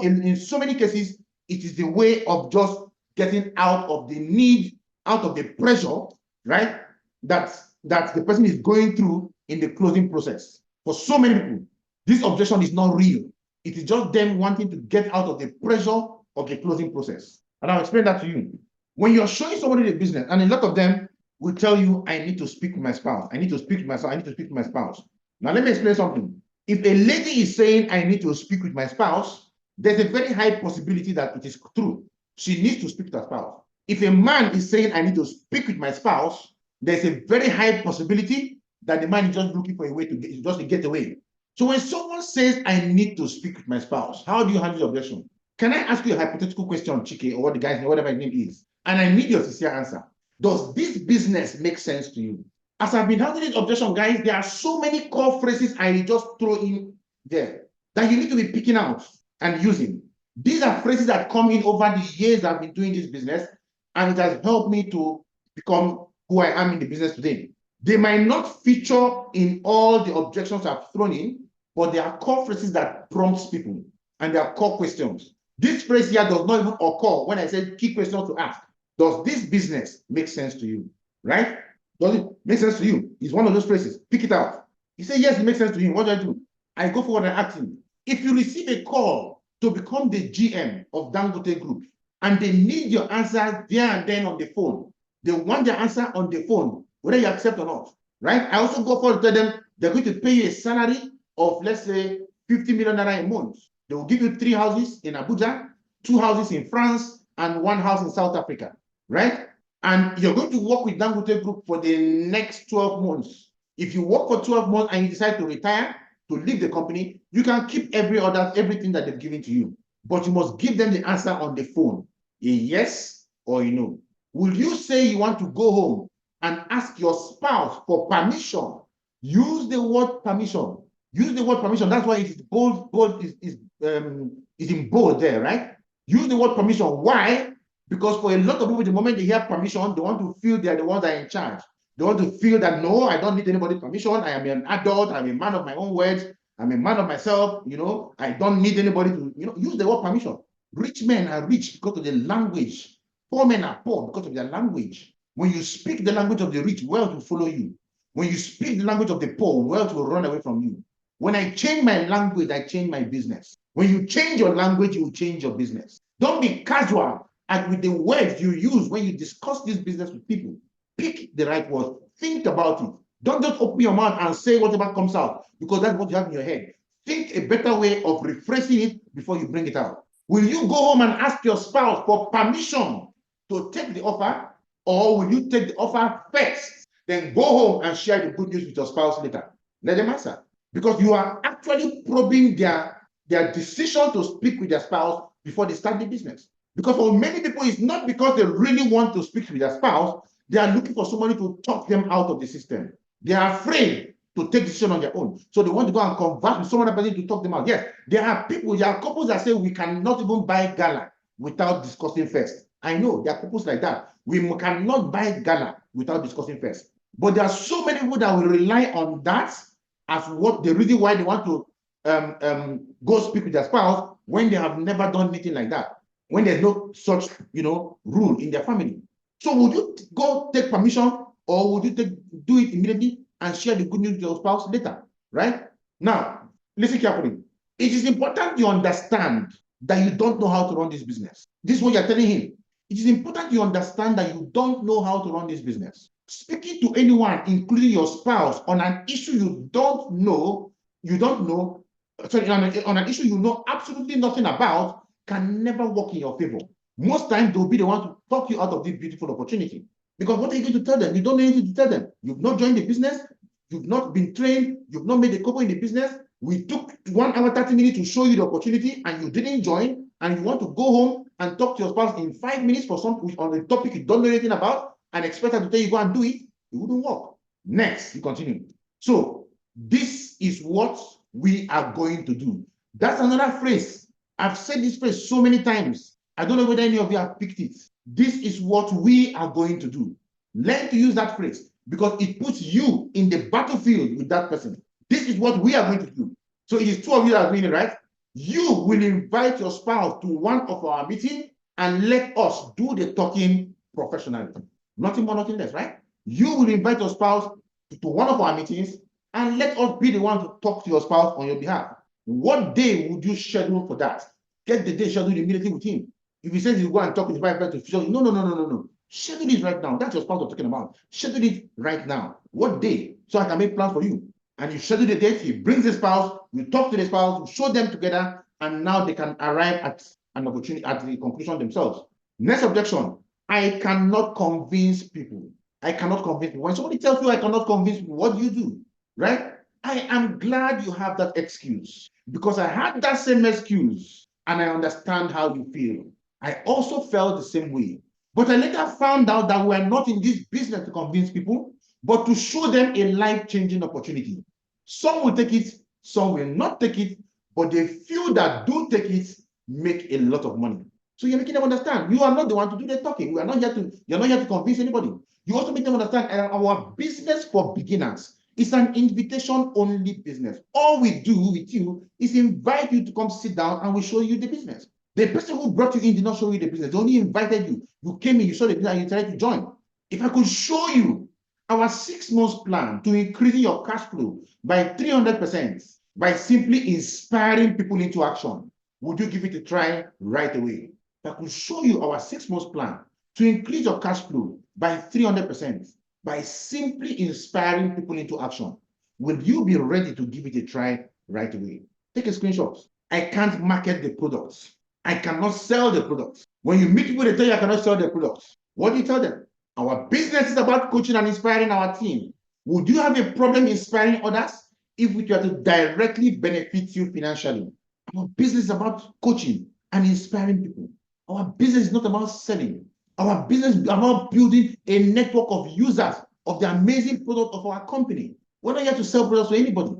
in so many cases, it is the way of just getting out of the need, out of the pressure, right? That the person is going through in the closing process. For so many people, this objection is not real. It is just them wanting to get out of the pressure of the closing process. And I'll explain that to you. When you're showing somebody the business, and a lot of them will tell you, I need to speak with my spouse. I need to speak with my spouse. I need to speak with my spouse. Now, let me explain something. If a lady is saying, I need to speak with my spouse, there's a very high possibility that it is true. She needs to speak to her spouse. If a man is saying, I need to speak with my spouse, there's a very high possibility that the man is just looking for a way to get away. So when someone says, I need to speak with my spouse, how do you handle the objection? Can I ask you a hypothetical question, Chike, or what the guy's name, whatever his name is? And I need your sincere answer. Does this business make sense to you? As I've been handling this objection, guys, there are so many core phrases I just throw in there that you need to be picking out and using. These are phrases that come in over the years I've been doing this business, and it has helped me to become who I am in the business today. They might not feature in all the objections I've thrown in, but they are core phrases that prompts people, and they are core questions. This phrase here does not even occur when I say key questions to ask. Does this business make sense to you? Right? Does it make sense to you? It's one of those phrases. Pick it out. You say, yes, it makes sense to him. What do? I go forward and ask him. If you receive a call to become the GM of Dangote Group, and they need your answer there and then on the phone, they want their answer on the phone, whether you accept or not, right? I also go forward to tell them they're going to pay you a salary of, let's say, 50 million naira a month. They will give you 3 houses in Abuja, 2 houses in France, and 1 house in South Africa, right? And you're going to work with Dangote Group for the next 12 months. If you work for 12 months and you decide to retire, to leave the company, you can keep everything that they've given to you. But you must give them the answer on the phone, a yes or a no. Will you say you want to go home and ask your spouse for permission? Use the word permission. Use the word permission. That's why it is bold is in bold there, right? Use the word permission. Why? Because for a lot of people, the moment they hear permission, they want to feel they're the ones that are in charge. They want to feel that, no, I don't need anybody's permission. I am an adult. I'm a man of my own words. I'm a man of myself. I don't need anybody to, use the word permission. Rich men are rich because of the language. Poor men are poor because of their language. When you speak the language of the rich, wealth will follow you. When you speak the language of the poor, wealth will run away from you. When I change my language, I change my business. When you change your language, you will change your business. Don't be casual with the words you use when you discuss this business with people. Pick the right words. Think about it. Don't just open your mouth and say whatever comes out, because that's what you have in your head. Think a better way of rephrasing it before you bring it out. Will you go home and ask your spouse for permission to take the offer, or will you take the offer first, then go home and share the good news with your spouse later? Let them answer. Because you are actually probing their decision to speak with their spouse before they start the business. Because for many people, it's not because they really want to speak with their spouse. They are looking for somebody to talk them out of the system. They are afraid to take decision on their own. So they want to go and converse with someone else to talk them out. Yes, there are people, there are couples that say we cannot even buy gala without discussing first. I know there are couples like that. We cannot buy gala without discussing first. But there are so many people that will rely on that as what the reason why they want to go speak with their spouse when they have never done anything like that, when there's no such rule in their family. So would you go take permission, or would you do it immediately and share the good news with your spouse later? Right? Now, listen carefully. It is important you understand that you don't know how to run this business. This is what you're telling him. It is important you understand that you don't know how to run this business. Speaking to anyone, including your spouse, on an issue you don't know, sorry, on an issue you know absolutely nothing about, can never work in your favor. Most times they'll be the one to talk you out of this beautiful opportunity. Because what are you going to tell them? You don't know anything to tell them. You've not joined the business, you've not been trained, you've not made a couple in the business. We took 1 hour, 30 minutes to show you the opportunity, and you didn't join, and you want to go home and talk to your spouse in 5 minutes for something on a topic you don't know anything about, and expect her to tell you go and do it. It wouldn't work. Next, you continue. So this is what we are going to do. That's another phrase. I've said this phrase so many times. I don't know whether any of you have picked it. This is what we are going to do. Learn to use that phrase, because it puts you in the battlefield with that person. This is what we are going to do. So it is two of you that are doing it, right? You will invite your spouse to one of our meetings and let us do the talking professionally. Nothing more, nothing less, right? You will invite your spouse to one of our meetings and let us be the one to talk to your spouse on your behalf. What day would you schedule for that? Get the day scheduled immediately with him. If he says you go and talk with his wife to schedule, no. Schedule it right now. That's your spouse we're talking about. Schedule it right now. What day? So I can make plans for you. And you schedule the date, he brings the spouse, you talk to the spouse, you show them together, and now they can arrive at an opportunity, at the conclusion themselves. Next objection: I cannot convince people. I cannot convince people. When somebody tells you I cannot convince people, what do you do? Right? I am glad you have that excuse, because I had that same excuse and I understand how you feel. I also felt the same way. But I later found out that we are not in this business to convince people, but to show them a life-changing opportunity. Some will take it, some will not take it, but the few that do take it make a lot of money. So you're making them understand you are not the one to do the talking. You're not here to convince anybody. You also make them understand our business for beginners is an invitation-only business. All we do with you is invite you to come sit down and we show you the business. The person who brought you in did not show you the business. They only invited you. You came in, you saw the business, and you tried to join. If I could show you our 6 months plan to increase your cash flow by 300% by simply inspiring people into action, would you give it a try right away? If I could show you our 6 months plan to increase your cash flow by 300% by simply inspiring people into action, will you be ready to give it a try right away? Take a screenshot. I can't market the products. I cannot sell the products. When you meet people, they tell you I cannot sell the products. What do you tell them? Our business is about coaching and inspiring our team. Would you have a problem inspiring others if we were to directly benefit you financially? Our business is about coaching and inspiring people. Our business is not about selling. Our business is about building a network of users of the amazing product of our company. We're not here to sell products to anybody.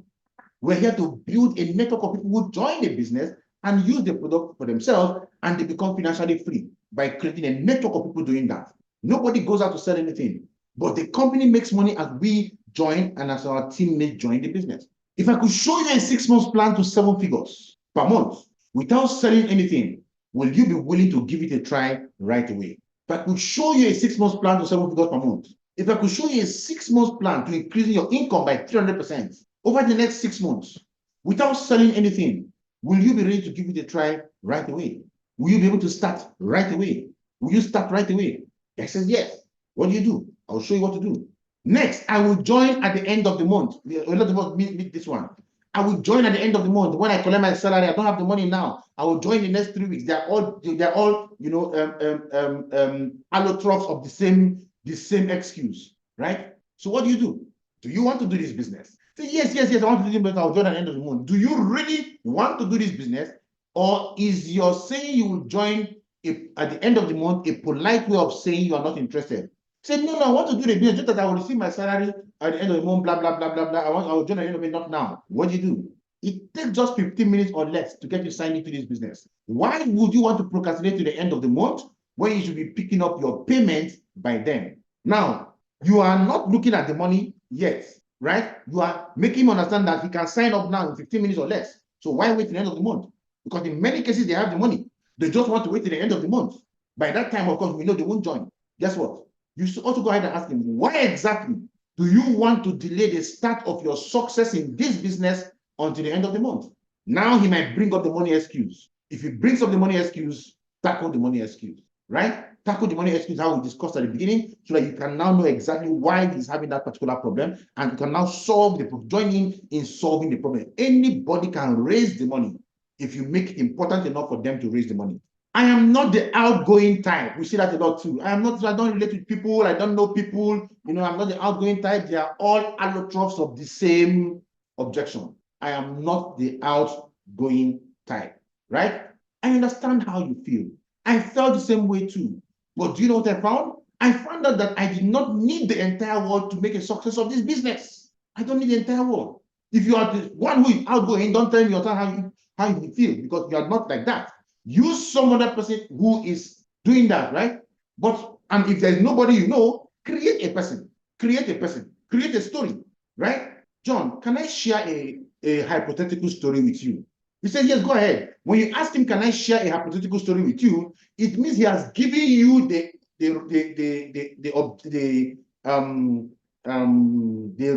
We're here to build a network of people who join the business and use the product for themselves, and they become financially free by creating a network of people doing that. Nobody goes out to sell anything, but the company makes money as we join and as our teammates join the business. If I could show you a 6 months plan to 7 figures per month without selling anything, will you be willing to give it a try right away? If I could show you a 6 months plan to 7 figures per month, if I could show you a 6 months plan to increasing your income by 300% over the next 6 months without selling anything, will you be ready to give it a try right away? Will you be able to start right away? Will you start right away? I said, yes. What do? I'll show you what to do. Next, I will join at the end of the month. A lot of us meet this one. I will join at the end of the month. When I collect my salary, I don't have the money now. I will join the next 3 weeks. They're all allotropes of the same excuse, right? So what do? Do you want to do this business? Say, yes, I want to do this business. I'll join at the end of the month. Do you really want to do this business? Or is your saying you will join at the end of the month a polite way of saying you are not interested? Say, no, I want to do the business, just that I will receive my salary at the end of the month, blah, blah, blah, blah, blah. I will join at the end of the month, not now. What do? It takes just 15 minutes or less to get you signed into this business. Why would you want to procrastinate to the end of the month when you should be picking up your payment by then? Now, you are not looking at the money yet, right? You are making him understand that he can sign up now in 15 minutes or less. So why wait till the end of the month? Because in many cases, they have the money. They just want to wait till the end of the month. By that time, of course, we know they won't join. Guess what? You should also go ahead and ask him, why exactly do you want to delay the start of your success in this business until the end of the month? Now he might bring up the money excuse. If he brings up the money excuse, tackle the money excuse, right? Tackle the money excuse, how we discussed at the beginning, so that you can now know exactly why he's having that particular problem, and you can now solve the problem, join in solving the problem. Anybody can raise the money if you make it important enough for them to raise the money. I am not the outgoing type. We see that a lot too. I don't relate with people. I don't know people. I'm not the outgoing type. They are all allotropes of the same objection. I am not the outgoing type, right? I understand how you feel. I felt the same way too. But do you know what I found? I found out that I did not need the entire world to make a success of this business. I don't need the entire world. If you are the one who is outgoing, don't tell me how you feel, because you are not like that. Use some other person who is doing that, right? And if there's nobody create a person, create a story, right? John, can I share a hypothetical story with you? He said, yes, go ahead. When you ask him, can I share a hypothetical story with you? It means he has given you the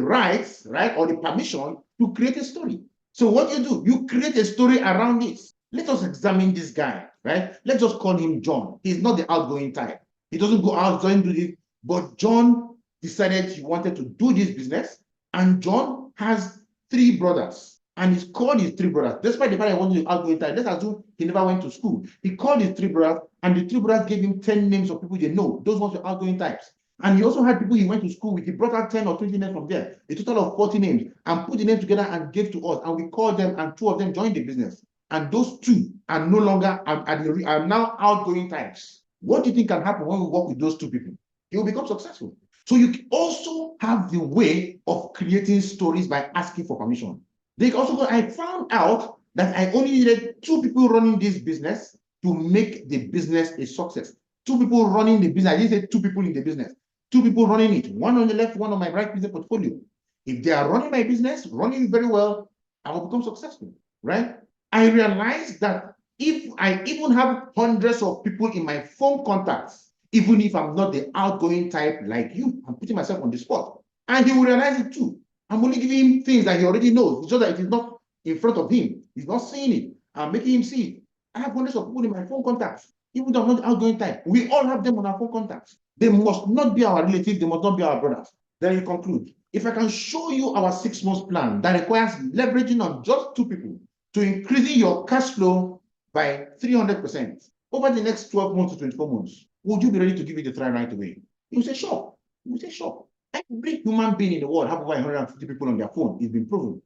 rights, right, or the permission to create a story. So what do? You create a story around it. Let us examine this guy, right? Let's just call him John. He's not the outgoing type. He doesn't go out, do this. But John decided he wanted to do this business, and John has 3 brothers, and he's called his 3 brothers. Despite the fact he wanted to be outgoing type, let's assume he never went to school. He called his 3 brothers, and the 3 brothers gave him 10 names of people they know. Those ones were outgoing types. And he also had people he went to school with. He brought out 10 or 20 names from there, a total of 40 names, and put the names together and gave to us. And we called them, and 2 of them joined the business. And those 2 are no longer, are now outgoing types. What do you think can happen when we work with those 2 people? He will become successful. So you also have the way of creating stories by asking for permission. They also go, I found out that I only needed 2 people running this business to make the business a success. 2 people running the business. I didn't say 2 people in the business. 2 people running it. One on the left, one on my right business portfolio. If they are running my business, running it very well, I will become successful, right? I realized that if I even have hundreds of people in my phone contacts, even if I'm not the outgoing type like you, I'm putting myself on the spot. And he will realize it too. I'm only giving him things that he already knows, so that it is not in front of him. He's not seeing it. I'm making him see it. I have hundreds of people in my phone contacts, even though I'm not the outgoing type. We all have them on our phone contacts. They must not be our relatives. They must not be our brothers. Then you conclude. If I can show you our 6 months plan that requires leveraging on just 2 people to increasing your cash flow by 300% over the next 12 months to 24 months, would you be ready to give it a try right away? You say, sure. You say, sure. Every human being in the world have over 150 people on their phone. It's been proven.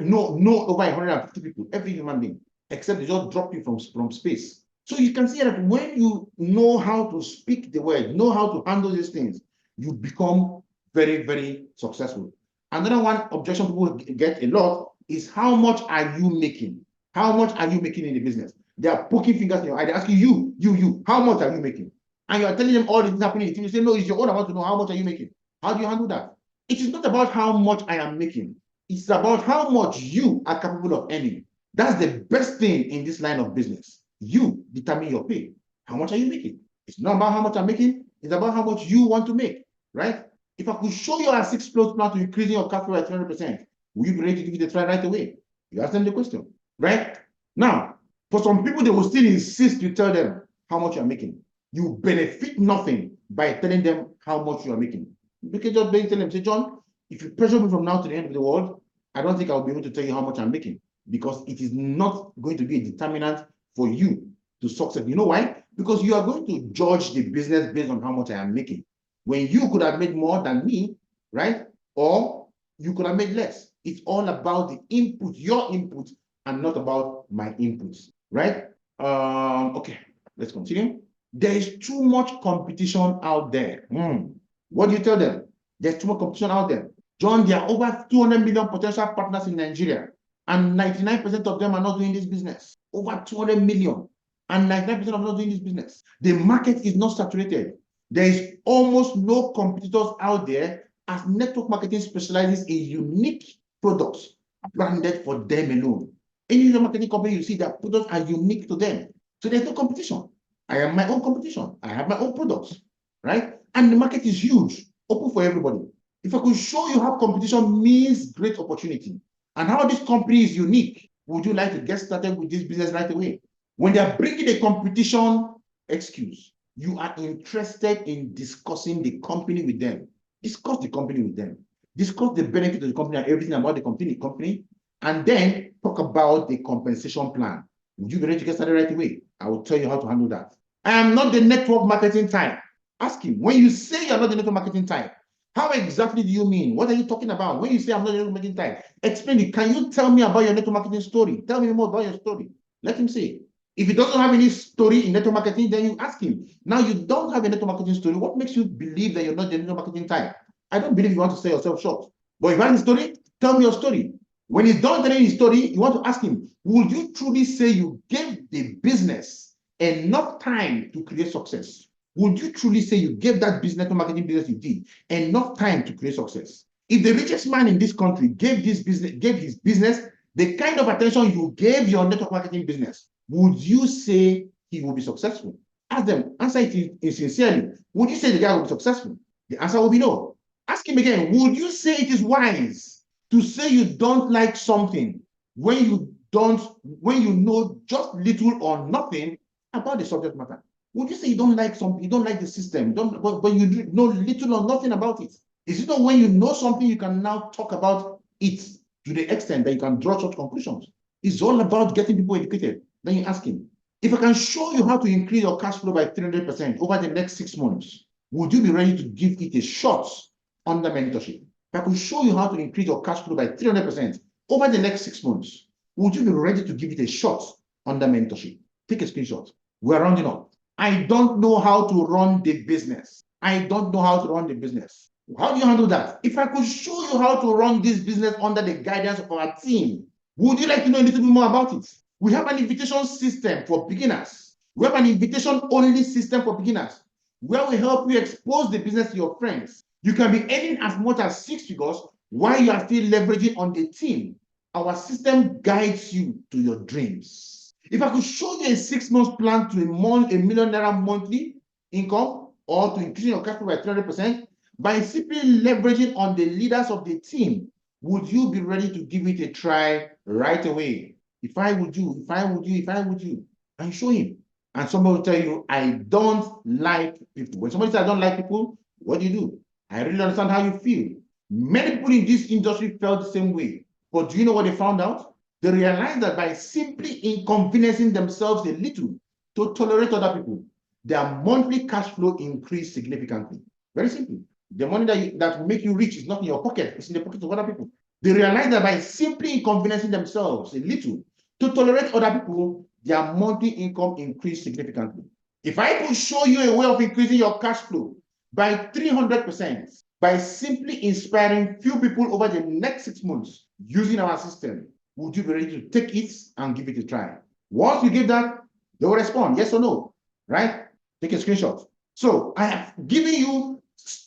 No over 150 people, every human being, except they just drop you from space. So you can see that when you know how to speak the word, know how to handle these things, you become very, very successful. Another one objection people get a lot is, how much are you making? How much are you making in the business? They are poking fingers in your eye. They ask you, how much are you making? And you are telling them all this is happening. You say, no, it's your own. I want to know, how much are you making? How do you handle that? It is not about how much I am making. It's about how much you are capable of earning. That's the best thing in this line of business. You determine your pay. How much are you making? It's not about how much I'm making. It's about how much you want to make, right? If I could show you a 6 months plan to increasing your cash flow by 300%, will you be ready to give it a try right away? You ask them the question, right? Now, for some people, they will still insist you tell them how much you're making. You benefit nothing by telling them how much you are making. You can just tell them, say, John, if you pressure me from now to the end of the world, I don't think I'll be able to tell you how much I'm making, because it is not going to be a determinant for you to succeed. You know why? Because you are going to judge the business based on how much I am making, when you could have made more than me, right? Or you could have made less. It's all about the input, your input, and not about my inputs, right? Okay, let's continue. There is too much competition out there. What do you tell them? There's too much competition out there. John, there are over 200 million potential partners in Nigeria, and 99% of them are not doing this business. Over 200 million, and 99% of them are not doing this business. The market is not saturated. There is almost no competitors out there, as network marketing specializes in unique products branded for them alone. Any marketing company you see, their products are unique to them. So there's no competition. I am my own competition. I have my own products, right? And the market is huge, open for everybody. If I could show you how competition means great opportunity and how this company is unique, would you like to get started with this business right away? When they are bringing a competition excuse, you are interested in discussing the company with them. Discuss the company with them. Discuss the benefit of the company and everything about the company, and then talk about the compensation plan. Would you be ready to get started right away? I will tell you how to handle that. I am not the network marketing type. Ask him, when you say you're not the network marketing type, how exactly do you mean? What are you talking about? When you say I'm not the network marketing type, explain it. Can you tell me about your network marketing story? Tell me more about your story. Let him say. If he doesn't have any story in network marketing, then you ask him. Now you don't have a network marketing story. What makes you believe that you're not the network marketing type? I don't believe you want to sell yourself short. But if you have a story, tell me your story. When he's done telling his story, you want to ask him, would you truly say you gave the business enough time to create success? Would you truly say you gave that business, marketing business you did, enough time to create success? If the richest man in this country gave his business the kind of attention you gave your network marketing business, would you say he will be successful? Ask them, answer it sincerely. Would you say the guy will be successful? The answer will be no. Ask him again, would you say it is wise to say you don't like something when you know just little or nothing about the subject matter? Would you say you don't like something, you don't like the system, but you know little or nothing about it? Is it not when you know something you can now talk about it to the extent that you can draw such conclusions? It's all about getting people educated. Then you ask him, if I can show you how to increase your cash flow by 300% over the next 6 months, would you be ready to give it a shot under mentorship? If I could show you how to increase your cash flow by 300% over the next 6 months, would you be ready to give it a shot under mentorship? Take a screenshot. We're rounding up. I don't know how to run the business. I don't know how to run the business. How do you handle that? If I could show you how to run this business under the guidance of our team, would you like to know a little bit more about it? We have an invitation system for beginners. We have an invitation-only system for beginners where we help you expose the business to your friends. You can be earning as much as 6 figures while you are still leveraging on the team. Our system guides you to your dreams. If I could show you a 6-month plan to a million naira monthly income, or to increase your cash flow by 300%, by simply leveraging on the leaders of the team, would you be ready to give it a try right away? If I would you, and show him. And somebody will tell you, I don't like people. When somebody says I don't like people, what do? I really understand how you feel. Many people in this industry felt the same way. But do you know what they found out? They realized that by simply inconveniencing themselves a little to tolerate other people, their monthly cash flow increased significantly. Very simple. The money that will make you rich is not in your pocket, it's in the pockets of other people. They realize that by simply inconveniencing themselves a little to tolerate other people, their monthly income increased significantly. If I could show you a way of increasing your cash flow by 300% by simply inspiring few people over the next 6 months using our system, would you be ready to take it and give it a try? Once you give that, they will respond yes or no, right? Take a screenshot. So I have given you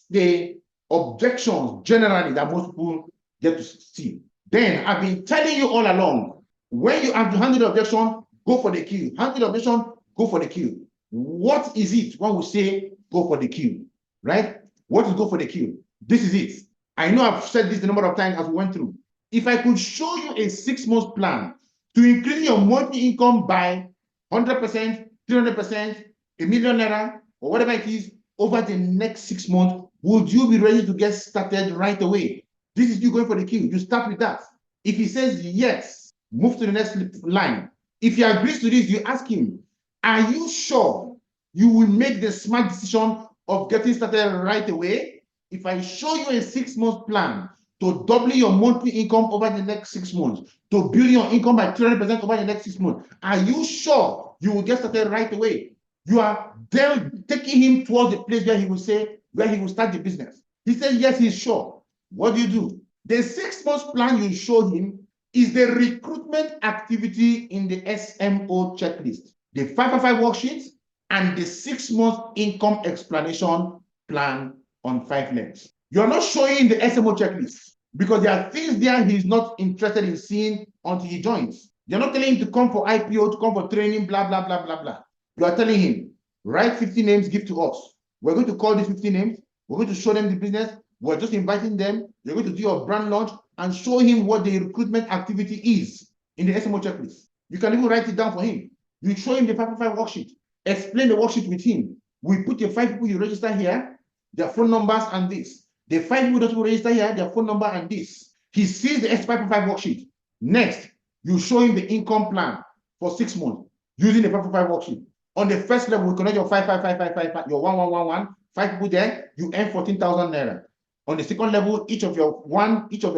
the objections generally that most people get to see. Then I've been telling you all along, when you have to handle the objection, go for the kill. Handle the objection, go for the kill. What is it when we say go for the kill, right? What is go for the kill? This is it. I know I've said this a number of times as we went through. If I could show you a 6-month plan to increase your monthly income by 100%, 300%, a million naira, or whatever it is, over the next 6 months, would you be ready to get started right away? This is you going for the kill. You start with that. If he says yes, move to the next line. If he agrees to this, you ask him, are you sure you will make the smart decision of getting started right away? If I show you a 6-month plan to double your monthly income over the next 6 months, to build your income by 300% over the next 6 months, are you sure you will get started right away? You are then taking him towards the place where he will say, where he will start the business. He says, yes, he's sure. What do? The 6-month plan you show him is the recruitment activity in the SMO checklist, the 555 worksheet, and the 6-month income explanation plan on 5 legs. You're not showing the SMO checklist because there are things there he's not interested in seeing until he joins. You're not telling him to come for IPO, to come for training, blah, blah, blah, blah, blah. You are telling him, write 50 names, give to us. We're going to call these 50 names. We're going to show them the business. We're just inviting them. You're going to do your brand launch and show him what the recruitment activity is in the SMO checklist. You can even write it down for him. You show him the 555 worksheet. Explain the worksheet with him. We put the 5 people you register here, their phone numbers and this. The 5 people that will register here, their phone number and this. He sees the S555 worksheet. Next, you show him the income plan for 6 months using the 555 worksheet. On the first level, we connect your 55555, your 1111, 5 people there, you earn 14,000 naira. On the second level, each of your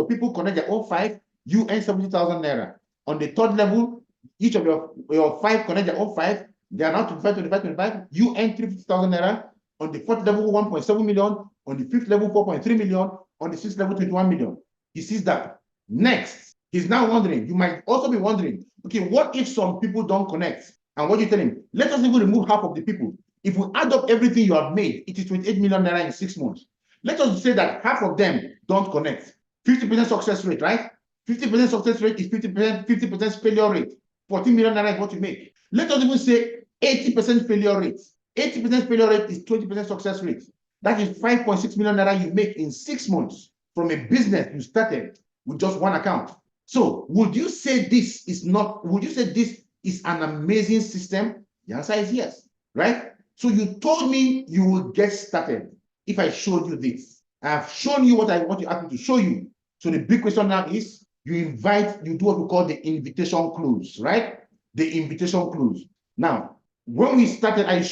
people connect their own 5, you earn 70,000 naira. On the third level, each of your 5 connect their own 5, they are now 25, you earn 350,000 naira. On the fourth level, 1.7 million. On the fifth level, 4.3 million. On the sixth level, 21 million. He sees that. Next, he's now wondering, you might also be wondering, okay, what if some people don't connect? And what you tell him, let us even remove half of the people. If we add up everything you have made, it is 28 million naira in 6 months. Let us say that half of them don't connect. 50% success rate, right? 50% success rate is 50% failure rate. 14 million naira is what you make. Let us even say 80% failure rate. 80% failure rate is 20% success rate. That is 5.6 million naira you make in 6 months from a business you started with just one account. So would you say this is an amazing system? The answer is yes, right? So you told me you will get started if I showed you this. I have shown you what I want you ask me to show you. So the big question now is you do what we call the invitation close, right? The invitation close. Now, when we started, I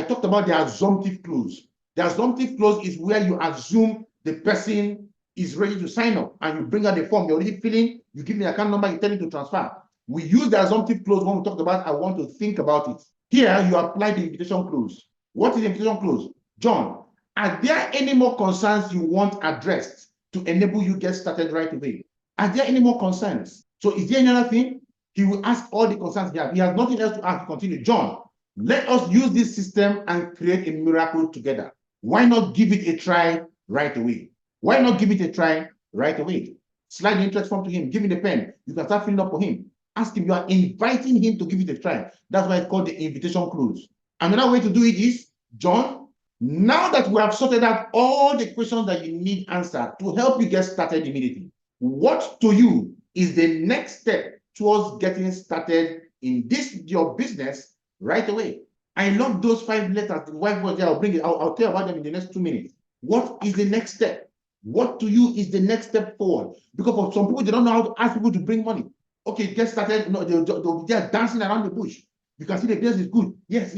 talked about the assumptive close. The assumptive close is where you assume the person is ready to sign up and you bring out the form, you're already filling, you give me the account number, you tell him to transfer. We use the assumptive clause when we talked about I want to think about it. Here, you apply the invitation clause. What is the invitation clause? John, are there any more concerns you want addressed to enable you get started right away? Are there any more concerns? So is there any other thing? He will ask all the concerns he has. He has nothing else to ask to continue. John, let us use this system and create a miracle together. Why not give it a try right away? Why not give it a try right away? Slide the interest form to him. Give him the pen. You can start filling up for him. Ask him. You are inviting him to give it a try. That's why it's called the invitation clause. Another way to do it is, John, now that we have sorted out all the questions that you need answered to help you get started immediately, what to you is the next step towards getting started in your business right away? I love those 5 letters. The whiteboard there, I'll bring it. I'll tell you about them in the next 2 minutes. What is the next step? What to you is the next step forward? Because for some people, they don't know how to ask people to bring money. Okay, get started. No, they'll be there dancing around the bush. You can see the business is good. Yes.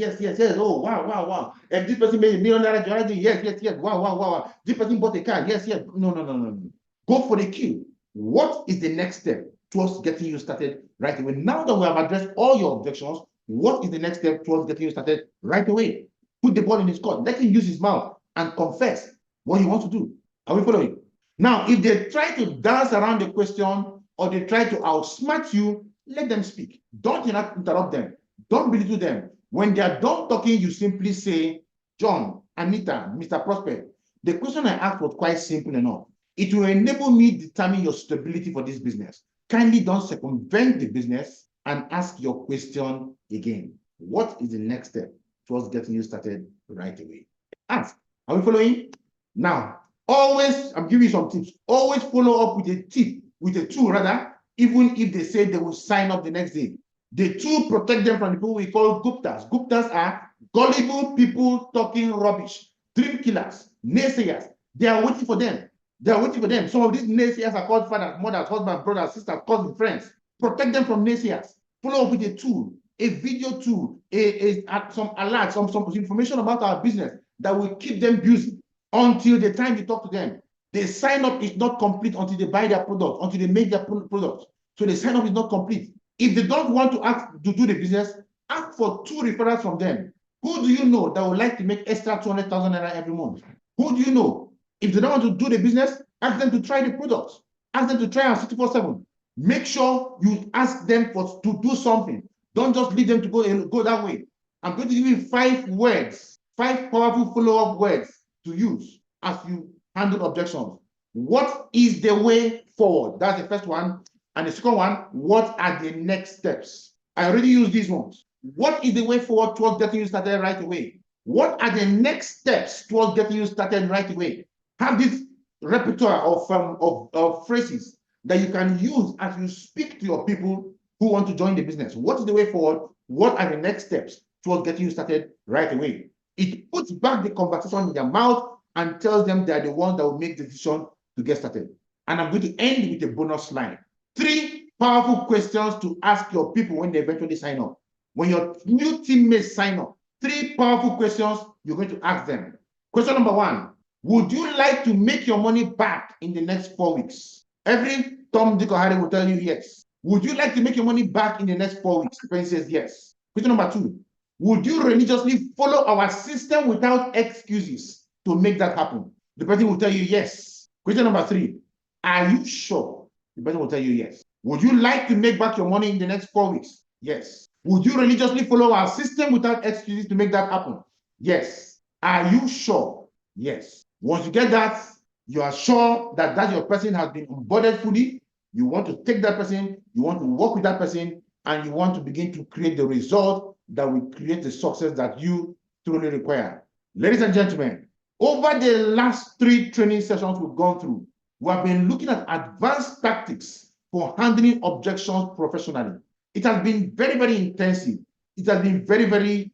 Oh, wow. And this person made $1 million. Yes. Wow. This person bought a car. Yes. No. Go for the queue. What is the next step towards getting you started right away? Now that we have addressed all your objections, what is the next step towards getting you started right away? Put the ball in his court. Let him use his mouth and confess what he wants to do. Are we following? Now, if they try to dance around the question or they try to outsmart you, let them speak. Don't interrupt them. Don't belittle them. When they are done talking, you simply say, John, Anita, Mr. Prosper, the question I asked was quite simple enough. It will enable me to determine your stability for this business. Kindly don't circumvent the business and ask your question again. What is the next step towards getting you started right away? Ask. Are we following? Now, always, I'm giving you some tips. Always follow up with a tip, with a tool rather, even if they say they will sign up the next day. The tool protect them from the people we call Guptas. Guptas are gullible people talking rubbish, dream killers, naysayers. They are waiting for them. They are waiting for them. Some of these naysayers are called fathers, mothers, husbands, brothers, sisters, cousins, friends. Protect them from naysayers. Follow up with a tool, a video tool, some alerts, some information about our business that will keep them busy until the time you talk to them. The sign up is not complete until they buy their product, until they make their product. So the sign up is not complete. If they don't want to do the business, ask for 2 referrals from them. Who do you know that would like to make extra 200,000 naira every month? Who do you know? If they don't want to do the business, ask them to try the product. Ask them to try on 24/7. Make sure you ask them to do something. Don't just leave them to go that way. I'm going to give you 5 words, 5 powerful follow-up words to use as you handle objections. What is the way forward? That's the first one. And the second one, what are the next steps? I already used these ones. What is the way forward towards getting you started right away? What are the next steps towards getting you started right away? Have this repertoire of phrases that you can use as you speak to your people who want to join the business. What is the way forward? What are the next steps towards getting you started right away? It puts back the conversation in their mouth and tells them they are the ones that will make the decision to get started. And I'm going to end with a bonus slide. 3 powerful questions to ask your people when they eventually sign up. When your new teammates sign up, 3 powerful questions you're going to ask them. Question number 1, would you like to make your money back in the next 4 weeks? Every Tom, Dick, or Harry will tell you yes. Would you like to make your money back in the next 4 weeks? The person says yes. Question number 2, would you religiously follow our system without excuses to make that happen? The person will tell you yes. Question number 3, are you sure? The person will tell you yes. Would you like to make back your money in the next 4 weeks? Yes. Would you religiously follow our system without excuses to make that happen? Yes. Are you sure? Yes. Once you get that, you are sure that your person has been onboarded fully. You want to take that person, you want to work with that person, and you want to begin to create the result that will create the success that you truly require. Ladies and gentlemen, over the last 3 training sessions we've gone through, we have been looking at advanced tactics for handling objections professionally. It has been very, very intensive. It has been very, very,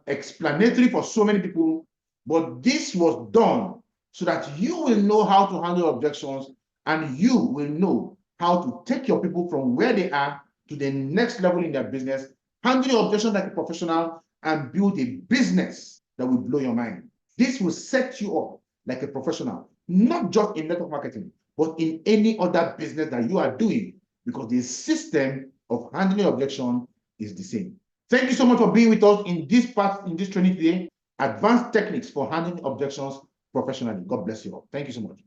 explanatory for so many people, but this was done so that you will know how to handle objections and you will know how to take your people from where they are to the next level in their business, handling objections like a professional, and build a business that will blow your mind. This will set you up like a professional, not just in network marketing, but in any other business that you are doing, because the system of handling objection is the same. Thank you so much for being with us in this training today, advanced techniques for handling objections professionally. God bless you all. Thank you so much.